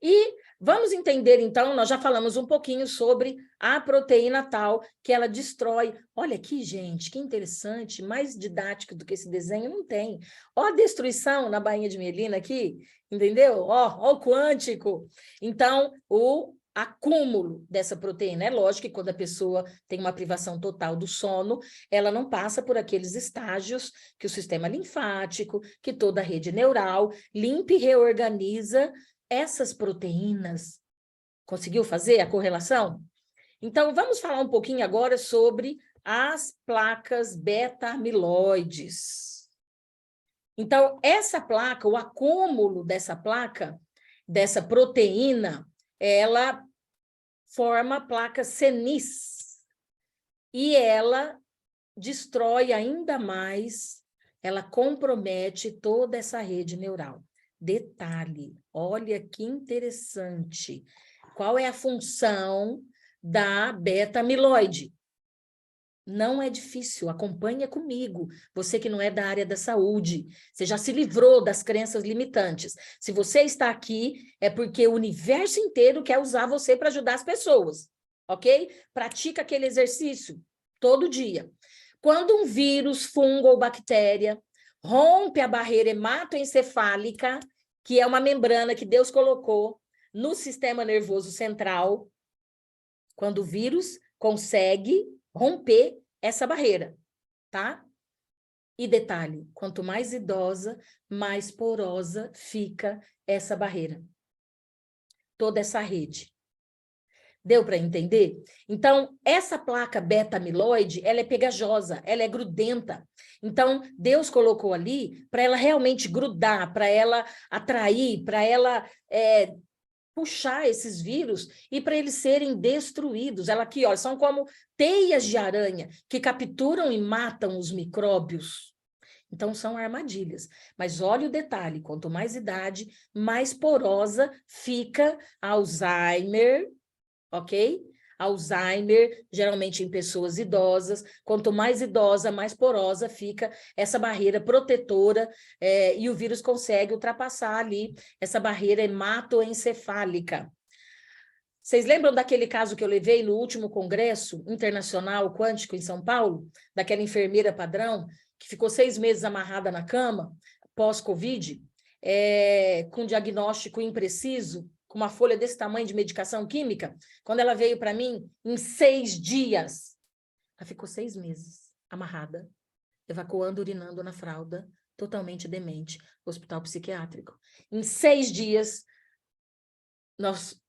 E vamos entender, então, nós já falamos um pouquinho sobre a proteína tal, que ela destrói. Olha aqui, gente, que interessante, mais didático do que esse desenho não tem. Ó a destruição na bainha de mielina aqui, entendeu? Ó o quântico. Então, o acúmulo dessa proteína. É lógico que quando a pessoa tem uma privação total do sono, ela não passa por aqueles estágios que o sistema linfático, que toda a rede neural limpa e reorganiza essas proteínas. Conseguiu fazer a correlação? Então, vamos falar um pouquinho agora sobre as placas beta-amiloides. Então, essa placa, o acúmulo dessa placa, dessa proteína, ela forma a placa senis. E ela destrói ainda mais, ela compromete toda essa rede neural. Detalhe, olha que interessante. Qual é a função da beta-amiloide? Não é difícil, acompanha comigo. Você que não é da área da saúde, você já se livrou das crenças limitantes. Se você está aqui, é porque o universo inteiro quer usar você para ajudar as pessoas, ok? Pratica aquele exercício todo dia. Quando um vírus, fungo ou bactéria rompe a barreira hematoencefálica, que é uma membrana que Deus colocou no sistema nervoso central, quando o vírus consegue romper essa barreira, tá? E detalhe, quanto mais idosa, mais porosa fica essa barreira. Toda essa rede. Deu para entender? Então, essa placa beta-amiloide, ela é pegajosa, ela é grudenta. Então, Deus colocou ali para ela realmente grudar, para ela atrair, para ela puxar esses vírus e para eles serem destruídos. Ela aqui, ó, são como teias de aranha que capturam e matam os micróbios. Então, são armadilhas. Mas olha o detalhe, quanto mais idade, mais porosa fica Alzheimer, ok? Alzheimer, geralmente em pessoas idosas, quanto mais idosa, mais porosa fica essa barreira protetora e o vírus consegue ultrapassar ali essa barreira hematoencefálica. Vocês lembram daquele caso que eu levei no último congresso internacional quântico em São Paulo? Daquela enfermeira padrão que ficou 6 meses amarrada na cama, pós-Covid, com diagnóstico impreciso, com uma folha desse tamanho de medicação química, quando ela veio para mim, em 6 dias, ela ficou 6 meses amarrada, evacuando, urinando na fralda, totalmente demente, hospital psiquiátrico. Em 6 dias, nós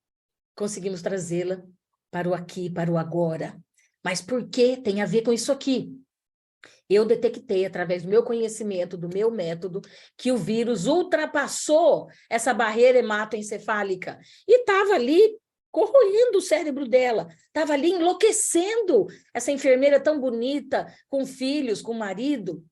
conseguimos trazê-la para o aqui, para o agora. Mas por que tem a ver com isso aqui? Eu detectei, através do meu conhecimento, do meu método, que o vírus ultrapassou essa barreira hematoencefálica e estava ali corroendo o cérebro dela, estava ali enlouquecendo essa enfermeira tão bonita, com filhos, com marido.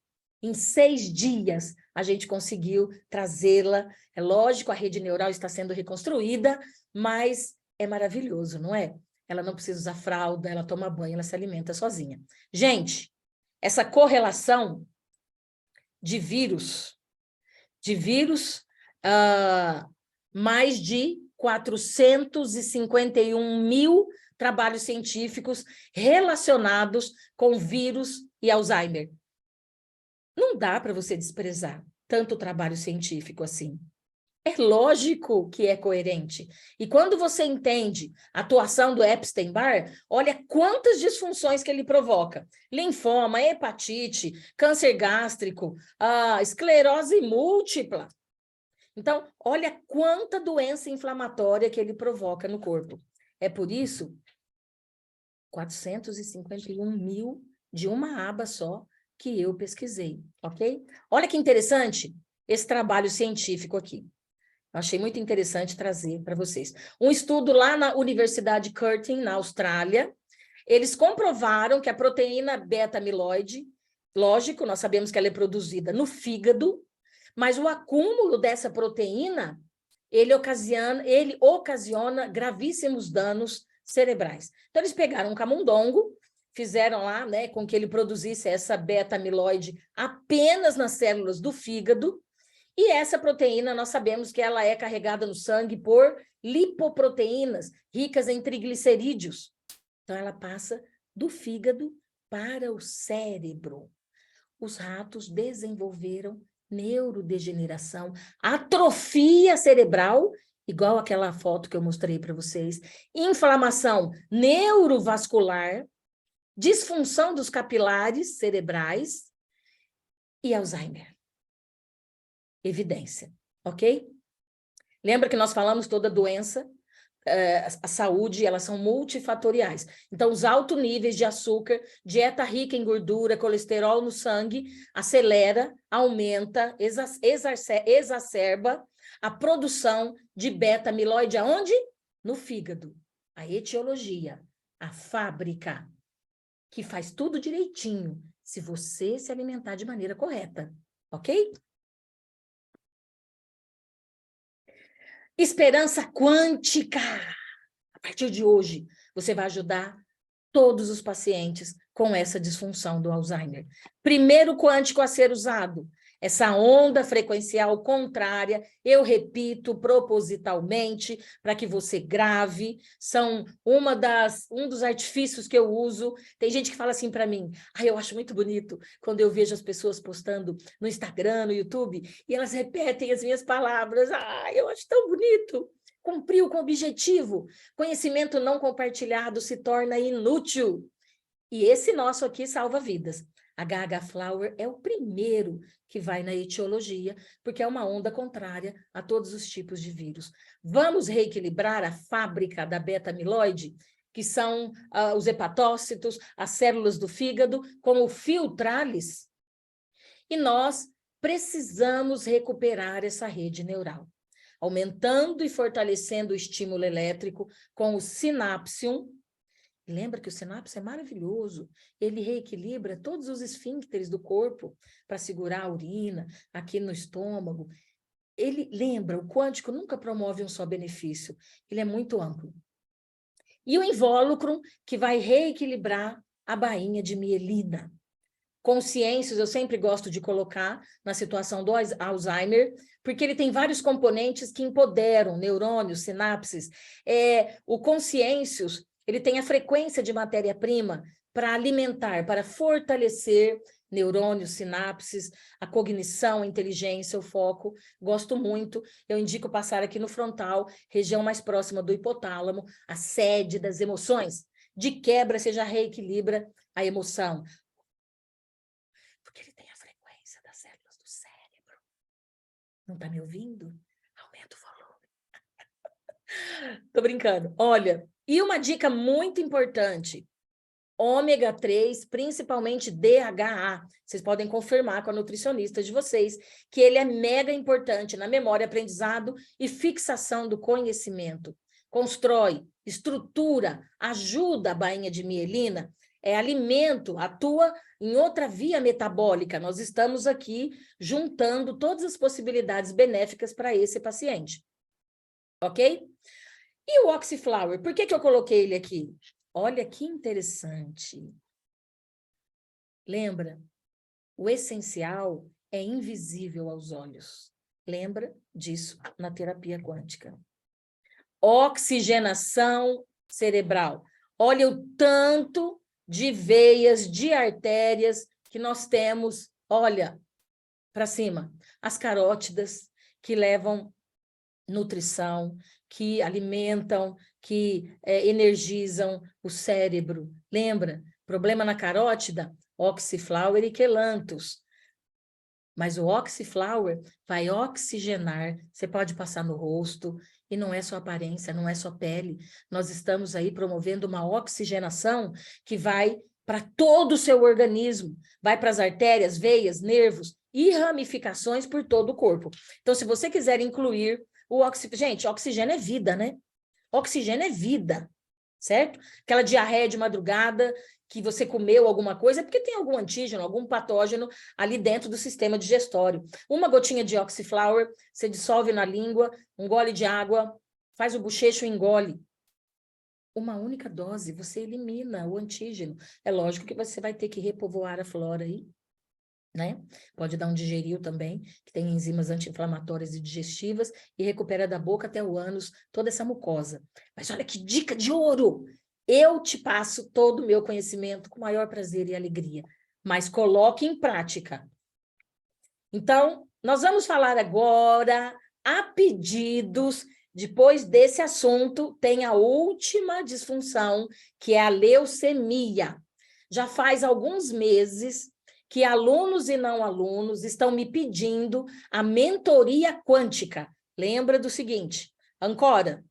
Em 6 dias, a gente conseguiu trazê-la. É lógico, a rede neural está sendo reconstruída, mas é maravilhoso, não é? Ela não precisa usar fralda, ela toma banho, ela se alimenta sozinha. Gente, essa correlação de vírus, mais de 451 mil trabalhos científicos relacionados com vírus e Alzheimer. Não dá para você desprezar tanto trabalho científico assim. É lógico que é coerente. E quando você entende a atuação do Epstein-Barr, olha quantas disfunções que ele provoca. Linfoma, hepatite, câncer gástrico, esclerose múltipla. Então, olha quanta doença inflamatória que ele provoca no corpo. É por isso, 451 mil de uma aba só que eu pesquisei, ok? Olha que interessante esse trabalho científico aqui. Eu achei muito interessante trazer para vocês. Um estudo lá na Universidade Curtin, na Austrália, eles comprovaram que a proteína beta-amiloide, lógico, nós sabemos que ela é produzida no fígado, mas o acúmulo dessa proteína, ele ocasiona gravíssimos danos cerebrais. Então, eles pegaram um camundongo, fizeram lá, né, com que ele produzisse essa beta-amiloide apenas nas células do fígado, e essa proteína, nós sabemos que ela é carregada no sangue por lipoproteínas, ricas em triglicerídeos. Então, ela passa do fígado para o cérebro. Os ratos desenvolveram neurodegeneração, atrofia cerebral, igual aquela foto que eu mostrei para vocês, inflamação neurovascular, disfunção dos capilares cerebrais e Alzheimer. Evidência, ok? Lembra que nós falamos toda doença, a saúde, elas são multifatoriais. Então, os altos níveis de açúcar, dieta rica em gordura, colesterol no sangue, acelera, aumenta, exacerba a produção de beta-amiloide aonde? No fígado. A etiologia, a fábrica, que faz tudo direitinho, se você se alimentar de maneira correta, ok? Esperança quântica. A partir de hoje, você vai ajudar todos os pacientes com essa disfunção do Alzheimer. Primeiro quântico a ser usado, essa onda frequencial contrária, eu repito propositalmente, para que você grave, são um dos artifícios que eu uso. Tem gente que fala assim para mim, eu acho muito bonito quando eu vejo as pessoas postando no Instagram, no YouTube, e elas repetem as minhas palavras, eu acho tão bonito. Cumpriu com o objetivo. Conhecimento não compartilhado se torna inútil. E esse nosso aqui salva vidas. HH Flower é o primeiro que vai na etiologia, porque é uma onda contrária a todos os tipos de vírus. Vamos reequilibrar a fábrica da beta-amiloide, que são os hepatócitos, as células do fígado, com o filtralis. E nós precisamos recuperar essa rede neural, aumentando e fortalecendo o estímulo elétrico com o sinápsium. Lembra que o sinapse é maravilhoso, ele reequilibra todos os esfíncteres do corpo para segurar a urina aqui no estômago. Lembra, o quântico nunca promove um só benefício, ele é muito amplo. E o invólucro, que vai reequilibrar a bainha de mielina. Consciências, eu sempre gosto de colocar na situação do Alzheimer, porque ele tem vários componentes que empoderam neurônios, sinapses. O consciêncios, ele tem a frequência de matéria-prima para alimentar, para fortalecer neurônios, sinapses, a cognição, a inteligência, o foco. Gosto muito. Eu indico passar aqui no frontal, região mais próxima do hipotálamo, a sede das emoções. De quebra, você já reequilibra a emoção. Porque ele tem a frequência das células do cérebro. Não está me ouvindo? Aumenta o volume. Tô brincando. Olha, e uma dica muito importante, ômega 3, principalmente DHA. Vocês podem confirmar com a nutricionista de vocês que ele é mega importante na memória, aprendizado e fixação do conhecimento. Constrói, estrutura, ajuda a bainha de mielina. é alimento, atua em outra via metabólica. Nós estamos aqui juntando todas as possibilidades benéficas para esse paciente. Ok? E o Oxyflower, por que eu coloquei ele aqui? Olha que interessante. Lembra? O essencial é invisível aos olhos. Lembra disso na terapia quântica. Oxigenação cerebral. Olha o tanto de veias, de artérias que nós temos, olha, para cima. As carótidas que levam nutrição, que alimentam, que energizam o cérebro. Lembra? Problema na carótida? Oxyflower e quelanthus. Mas o Oxyflower vai oxigenar, você pode passar no rosto, e não é só aparência, não é só pele. Nós estamos aí promovendo uma oxigenação que vai para todo o seu organismo, vai para as artérias, veias, nervos e ramificações por todo o corpo. Então, se você quiser incluir o oxigênio... Gente, oxigênio é vida, né? Oxigênio é vida, certo? Aquela diarreia de madrugada que você comeu alguma coisa, é porque tem algum antígeno, algum patógeno ali dentro do sistema digestório. Uma gotinha de Oxyflower, você dissolve na língua, um gole de água, faz o bochecho e engole. Uma única dose, você elimina o antígeno. É lógico que você vai ter que repovoar a flora aí, né? Pode dar um digeril também, que tem enzimas anti-inflamatórias e digestivas, e recupera da boca até o ânus toda essa mucosa. Mas olha que dica de ouro! Eu te passo todo o meu conhecimento com o maior prazer e alegria, mas coloque em prática. Então, nós vamos falar agora, a pedidos, depois desse assunto, tem a última disfunção, que é a leucemia. Já faz alguns meses que alunos e não alunos estão me pedindo a mentoria quântica. Lembra do seguinte, Ancora,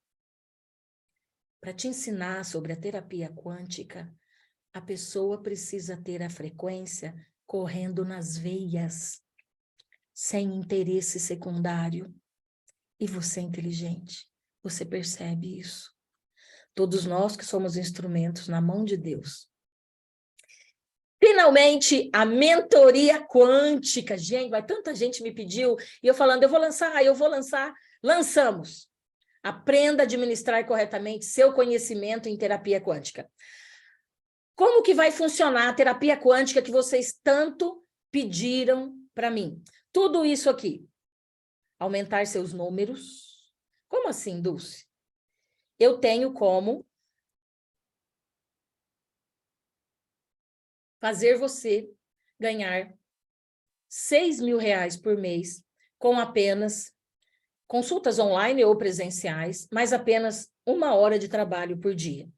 para te ensinar sobre a terapia quântica, a pessoa precisa ter a frequência correndo nas veias, sem interesse secundário. E você é inteligente, você percebe isso. Todos nós que somos instrumentos na mão de Deus. Finalmente, a mentoria quântica. Gente, vai, tanta gente me pediu, e eu falando, eu vou lançar. Lançamos. Aprenda a administrar corretamente seu conhecimento em terapia quântica. Como que vai funcionar a terapia quântica que vocês tanto pediram para mim? Tudo isso aqui. Aumentar seus números. Como assim, Dulce? Eu tenho como fazer você ganhar 6 mil reais por mês com apenas consultas online ou presenciais, mas apenas 1 hora de trabalho por dia.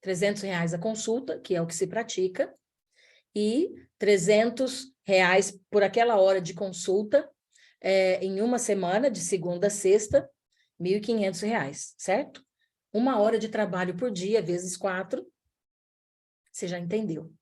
300 reais a consulta, que é o que se pratica, e 300 reais por aquela hora de consulta, em uma semana, de segunda a sexta, 1.500 reais, certo? 1 hora de trabalho por dia, vezes 4, você já entendeu.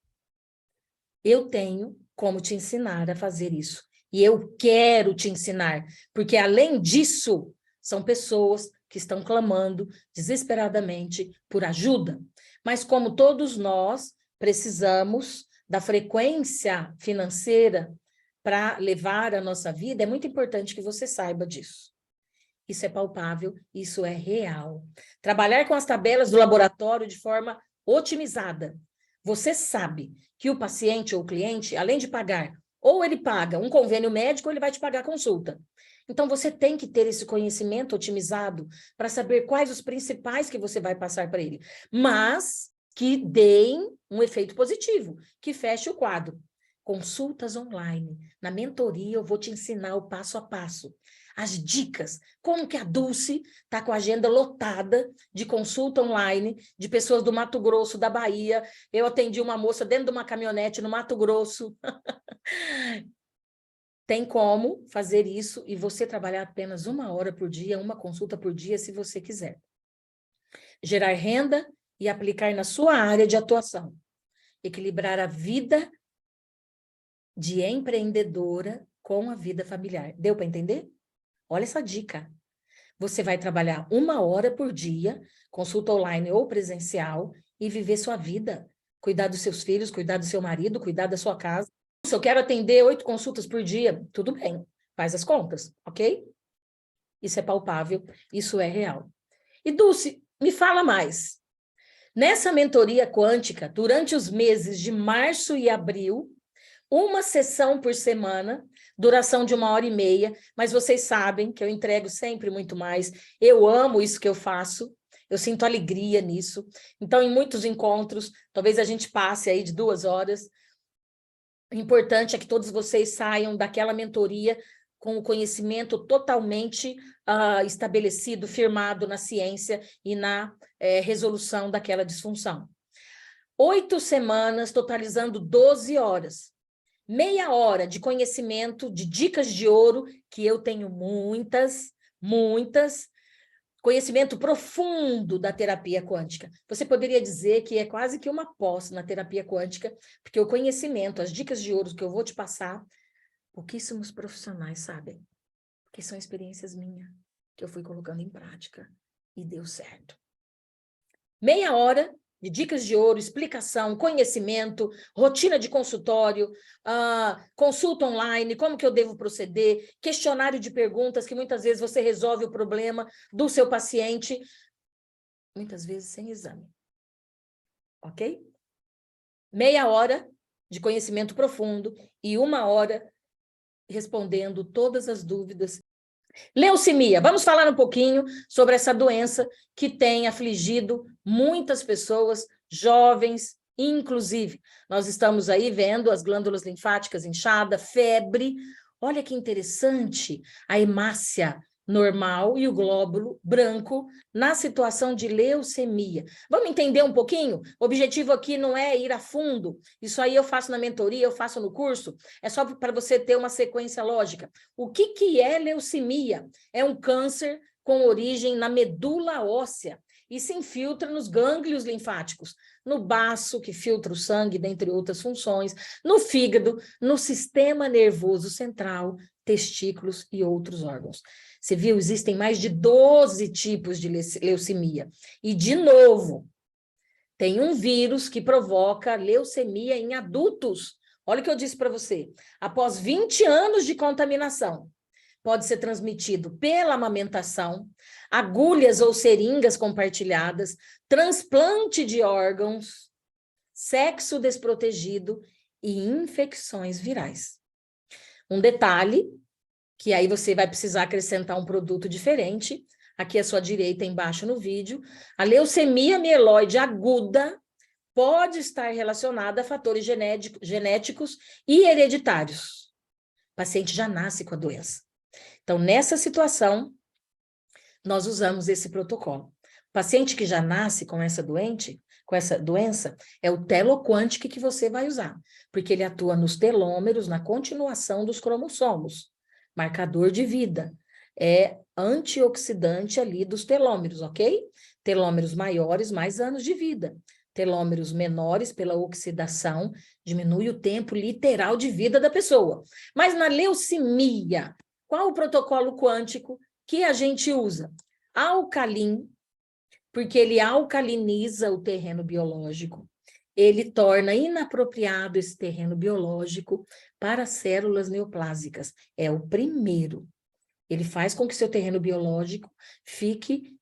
Eu tenho como te ensinar a fazer isso. E eu quero te ensinar, porque além disso, são pessoas que estão clamando desesperadamente por ajuda. Mas como todos nós precisamos da frequência financeira para levar a nossa vida, é muito importante que você saiba disso. Isso é palpável, isso é real. Trabalhar com as tabelas do laboratório de forma otimizada. Você sabe que o paciente ou o cliente, além de pagar, ou ele paga um convênio médico, ou ele vai te pagar a consulta. Então, você tem que ter esse conhecimento otimizado para saber quais os principais que você vai passar para ele. Mas que deem um efeito positivo, que feche o quadro. Consultas online. Na mentoria, eu vou te ensinar o passo a passo. As dicas, como que a Dulce está com a agenda lotada de consulta online de pessoas do Mato Grosso, da Bahia. Eu atendi uma moça dentro de uma caminhonete no Mato Grosso. Tem como fazer isso e você trabalhar apenas 1 hora por dia, 1 consulta por dia, se você quiser. Gerar renda e aplicar na sua área de atuação. Equilibrar a vida de empreendedora com a vida familiar. Deu para entender? Olha essa dica. Você vai trabalhar 1 hora por dia, consulta online ou presencial, e viver sua vida cuidar dos seus filhos, cuidar do seu marido, cuidar da sua casa. Se eu quero atender 8 consultas por dia, tudo bem, faz as contas, ok? Isso é palpável, isso é real. E Dulce, me fala mais. Nessa mentoria quântica, durante os meses de março e abril, uma sessão por semana, duração de 1h30, mas vocês sabem que eu entrego sempre muito mais. Eu amo isso que eu faço, eu sinto alegria nisso. Então, em muitos encontros, talvez a gente passe aí de 2 horas. O importante é que todos vocês saiam daquela mentoria com o conhecimento totalmente estabelecido, firmado na ciência e na resolução daquela disfunção. 8 semanas, totalizando 12 horas. Meia hora de conhecimento, de dicas de ouro, que eu tenho muitas, conhecimento profundo da terapia quântica. Você poderia dizer que é quase que uma pós na terapia quântica, porque o conhecimento, as dicas de ouro que eu vou te passar, pouquíssimos profissionais sabem, porque são experiências minhas, que eu fui colocando em prática e deu certo. Meia hora de dicas de ouro, explicação, conhecimento, rotina de consultório, consulta online, como que eu devo proceder, questionário de perguntas, que muitas vezes você resolve o problema do seu paciente, muitas vezes sem exame. Ok? Meia hora de conhecimento profundo e 1 hora respondendo todas as dúvidas. Leucemia, vamos falar um pouquinho sobre essa doença que tem afligido muitas pessoas, jovens, inclusive. Nós estamos aí vendo as glândulas linfáticas inchadas, febre. Olha que interessante, a hemácia normal e o glóbulo branco na situação de leucemia. Vamos entender um pouquinho? O objetivo aqui não é ir a fundo. Isso aí eu faço na mentoria, eu faço no curso. É só para você ter uma sequência lógica. O que é leucemia? É um câncer com origem na medula óssea e se infiltra nos gânglios linfáticos, no baço, que filtra o sangue, dentre outras funções, no fígado, no sistema nervoso central, testículos e outros órgãos. Você viu? Existem mais de 12 tipos de leucemia. E, de novo, tem um vírus que provoca leucemia em adultos. Olha o que eu disse para você. Após 20 anos de contaminação, pode ser transmitido pela amamentação, agulhas ou seringas compartilhadas, transplante de órgãos, sexo desprotegido e infecções virais. Um detalhe, que aí você vai precisar acrescentar um produto diferente, aqui à sua direita, embaixo no vídeo, a leucemia mieloide aguda pode estar relacionada a fatores genéticos e hereditários. O paciente já nasce com a doença. Então, nessa situação, nós usamos esse protocolo. O paciente que já nasce com essa doença, é o teloquântico que você vai usar, porque ele atua nos telômeros, na continuação dos cromossomos. Marcador de vida, é antioxidante ali dos telômeros, ok? Telômeros maiores, mais anos de vida. Telômeros menores, pela oxidação, diminui o tempo literal de vida da pessoa. Mas na leucemia, qual o protocolo quântico que a gente usa? Alcalim, porque ele alcaliniza o terreno biológico. Ele torna inapropriado esse terreno biológico para células neoplásicas. É o primeiro. Ele faz com que seu terreno biológico fique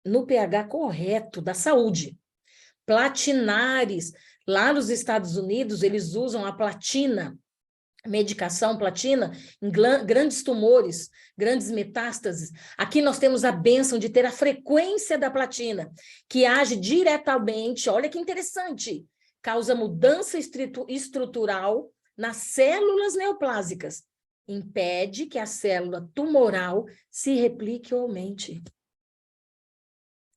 no pH correto da saúde. Platinares. Lá nos Estados Unidos, eles usam a platina, medicação platina, em grandes tumores, grandes metástases. Aqui nós temos a bênção de ter a frequência da platina, que age diretamente, olha que interessante, causa mudança estrutural nas células neoplásicas, impede que a célula tumoral se replique ou aumente.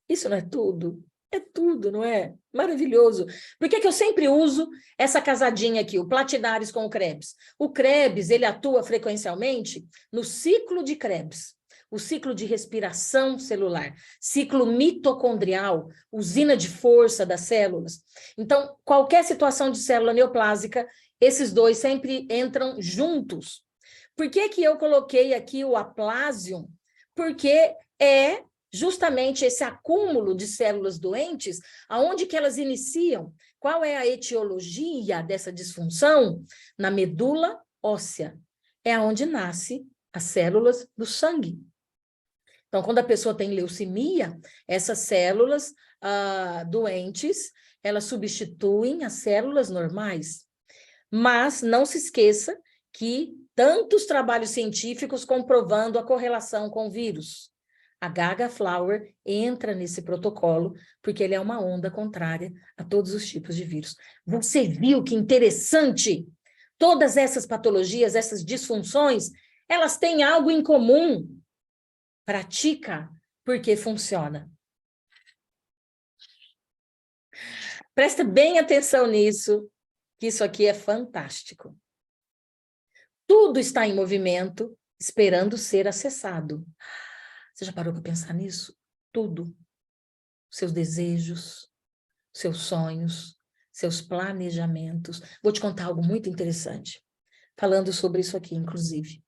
Isso não é tudo? É tudo, não é? Maravilhoso. Por que eu sempre uso essa casadinha aqui, o Platinares com o Krebs? O Krebs, ele atua frequencialmente no ciclo de Krebs, o ciclo de respiração celular, ciclo mitocondrial, usina de força das células. Então, qualquer situação de célula neoplásica, esses dois sempre entram juntos. Por que eu coloquei aqui o aplásium? Porque é justamente esse acúmulo de células doentes, aonde que elas iniciam? Qual é a etiologia dessa disfunção? Na medula óssea. É onde nascem as células do sangue. Então, quando a pessoa tem leucemia, essas células doentes, elas substituem as células normais. Mas não se esqueça que tantos trabalhos científicos comprovando a correlação com o vírus. A Gaga Flower entra nesse protocolo porque ele é uma onda contrária a todos os tipos de vírus. Você viu que interessante? Todas essas patologias, essas disfunções, elas têm algo em comum. Pratica porque funciona. Presta bem atenção nisso, que isso aqui é fantástico. Tudo está em movimento, esperando ser acessado. Você já parou para pensar nisso? Tudo. Seus desejos, seus sonhos, seus planejamentos. Vou te contar algo muito interessante, falando sobre isso aqui, inclusive.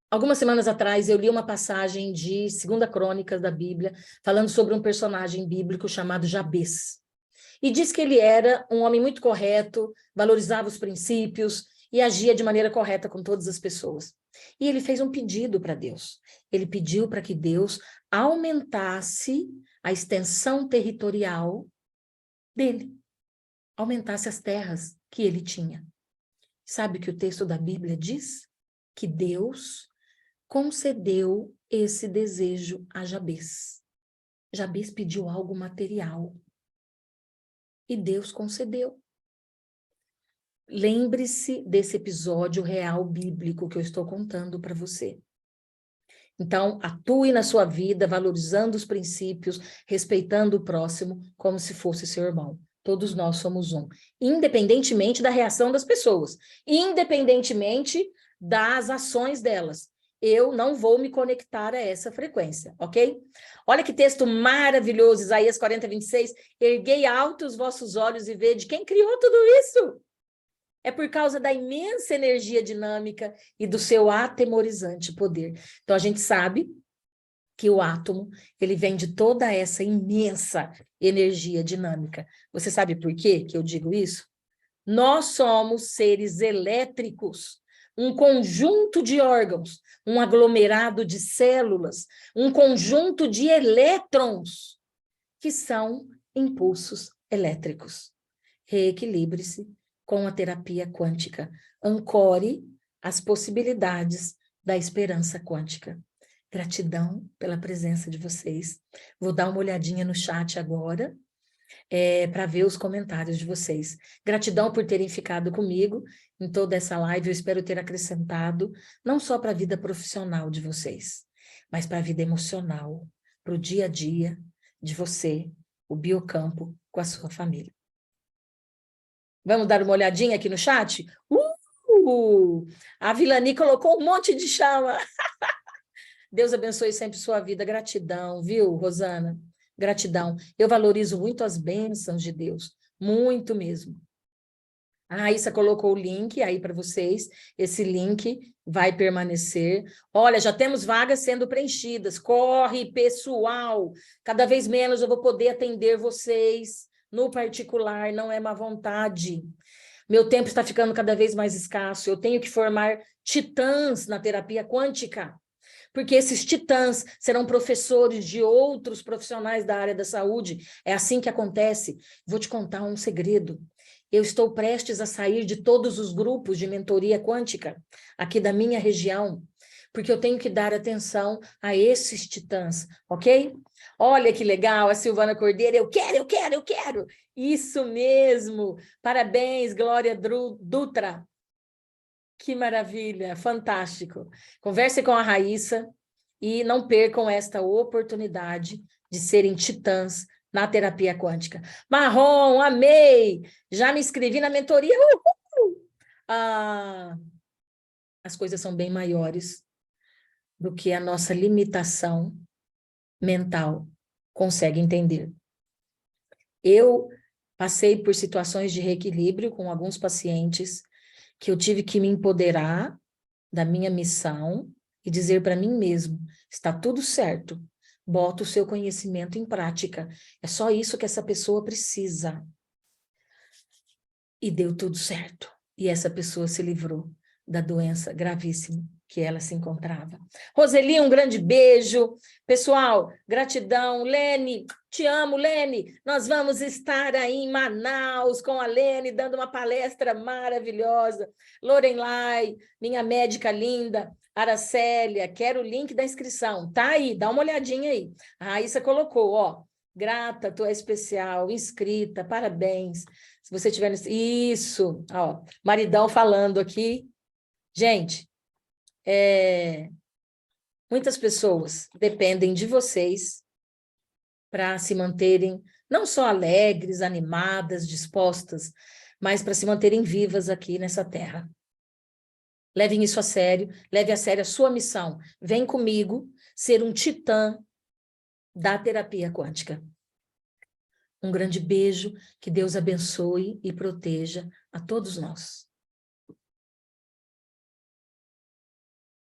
Algumas semanas atrás, eu li uma passagem de 2ª Crônicas da Bíblia, falando sobre um personagem bíblico chamado Jabes. E diz que ele era um homem muito correto, valorizava os princípios e agia de maneira correta com todas as pessoas. E ele fez um pedido para Deus. Ele pediu para que Deus aumentasse a extensão territorial dele, aumentasse as terras que ele tinha. Sabe o que o texto da Bíblia diz? Que Deus concedeu esse desejo a Jabes. Jabes pediu algo material. E Deus concedeu. Lembre-se desse episódio real bíblico que eu estou contando para você. Então, atue na sua vida, valorizando os princípios, respeitando o próximo como se fosse seu irmão. Todos nós somos um. Independentemente da reação das pessoas. Independentemente das ações delas. Eu não vou me conectar a essa frequência, ok? Olha que texto maravilhoso, Isaías 40:26. Erguei alto os vossos olhos e vede quem criou tudo isso. É por causa da imensa energia dinâmica e do seu atemorizante poder. Então, a gente sabe que o átomo, ele vem de toda essa imensa energia dinâmica. Você sabe por quê que eu digo isso? Nós somos seres elétricos, um conjunto de órgãos, um aglomerado de células, um conjunto de elétrons, que são impulsos elétricos. Reequilibre-se com a terapia quântica. Ancore as possibilidades da esperança quântica. Gratidão pela presença de vocês. Vou dar uma olhadinha no chat agora, para ver os comentários de vocês. Gratidão por terem ficado comigo em toda essa live. Eu espero ter acrescentado, não só para a vida profissional de vocês, mas para a vida emocional, para o dia a dia de você, o biocampo com a sua família. Vamos dar uma olhadinha aqui no chat? A Vilani colocou um monte de chama. Deus abençoe sempre sua vida. Gratidão, viu, Rosana? Gratidão. Eu valorizo muito as bênçãos de Deus. Muito mesmo. A Raíssa colocou o link aí para vocês. Esse link vai permanecer. Olha, já temos vagas sendo preenchidas. Corre, pessoal. Cada vez menos eu vou poder atender vocês no particular. Não é má vontade. Meu tempo está ficando cada vez mais escasso. Eu tenho que formar titãs na terapia quântica. Porque esses titãs serão professores de outros profissionais da área da saúde. É assim que acontece. Vou te contar um segredo. Eu estou prestes a sair de todos os grupos de mentoria quântica aqui da minha região, porque eu tenho que dar atenção a esses titãs, ok? Olha que legal, a Silvana Cordeiro, eu quero! Isso mesmo! Parabéns, Glória Dutra! Que maravilha, fantástico. Converse com a Raíssa e não percam esta oportunidade de serem titãs na terapia quântica. Marrom, amei! Já me inscrevi na mentoria. As coisas são bem maiores do que a nossa limitação mental consegue entender. Eu passei por situações de reequilíbrio com alguns pacientes que eu tive que me empoderar da minha missão e dizer para mim mesmo, está tudo certo, bota o seu conhecimento em prática, é só isso que essa pessoa precisa. e deu tudo certo. E essa pessoa se livrou da doença gravíssima que ela se encontrava. Roseli, um grande beijo. Pessoal, gratidão. Lene, te amo, Lene. Nós vamos estar aí em Manaus com a Lene, dando uma palestra maravilhosa. Lorelai, minha médica linda. Aracélia, quero o link da inscrição. Tá aí, dá uma olhadinha aí. A Raíssa colocou, ó. Grata, tu é especial, inscrita, parabéns. Se você tiver... Isso, ó, maridão falando aqui. Gente, muitas pessoas dependem de vocês para se manterem não só alegres, animadas, dispostas, mas para se manterem vivas aqui nessa terra. Levem isso a sério, leve a sério a sua missão. Vem comigo ser um titã da terapia quântica. Um grande beijo, que Deus abençoe e proteja a todos nós.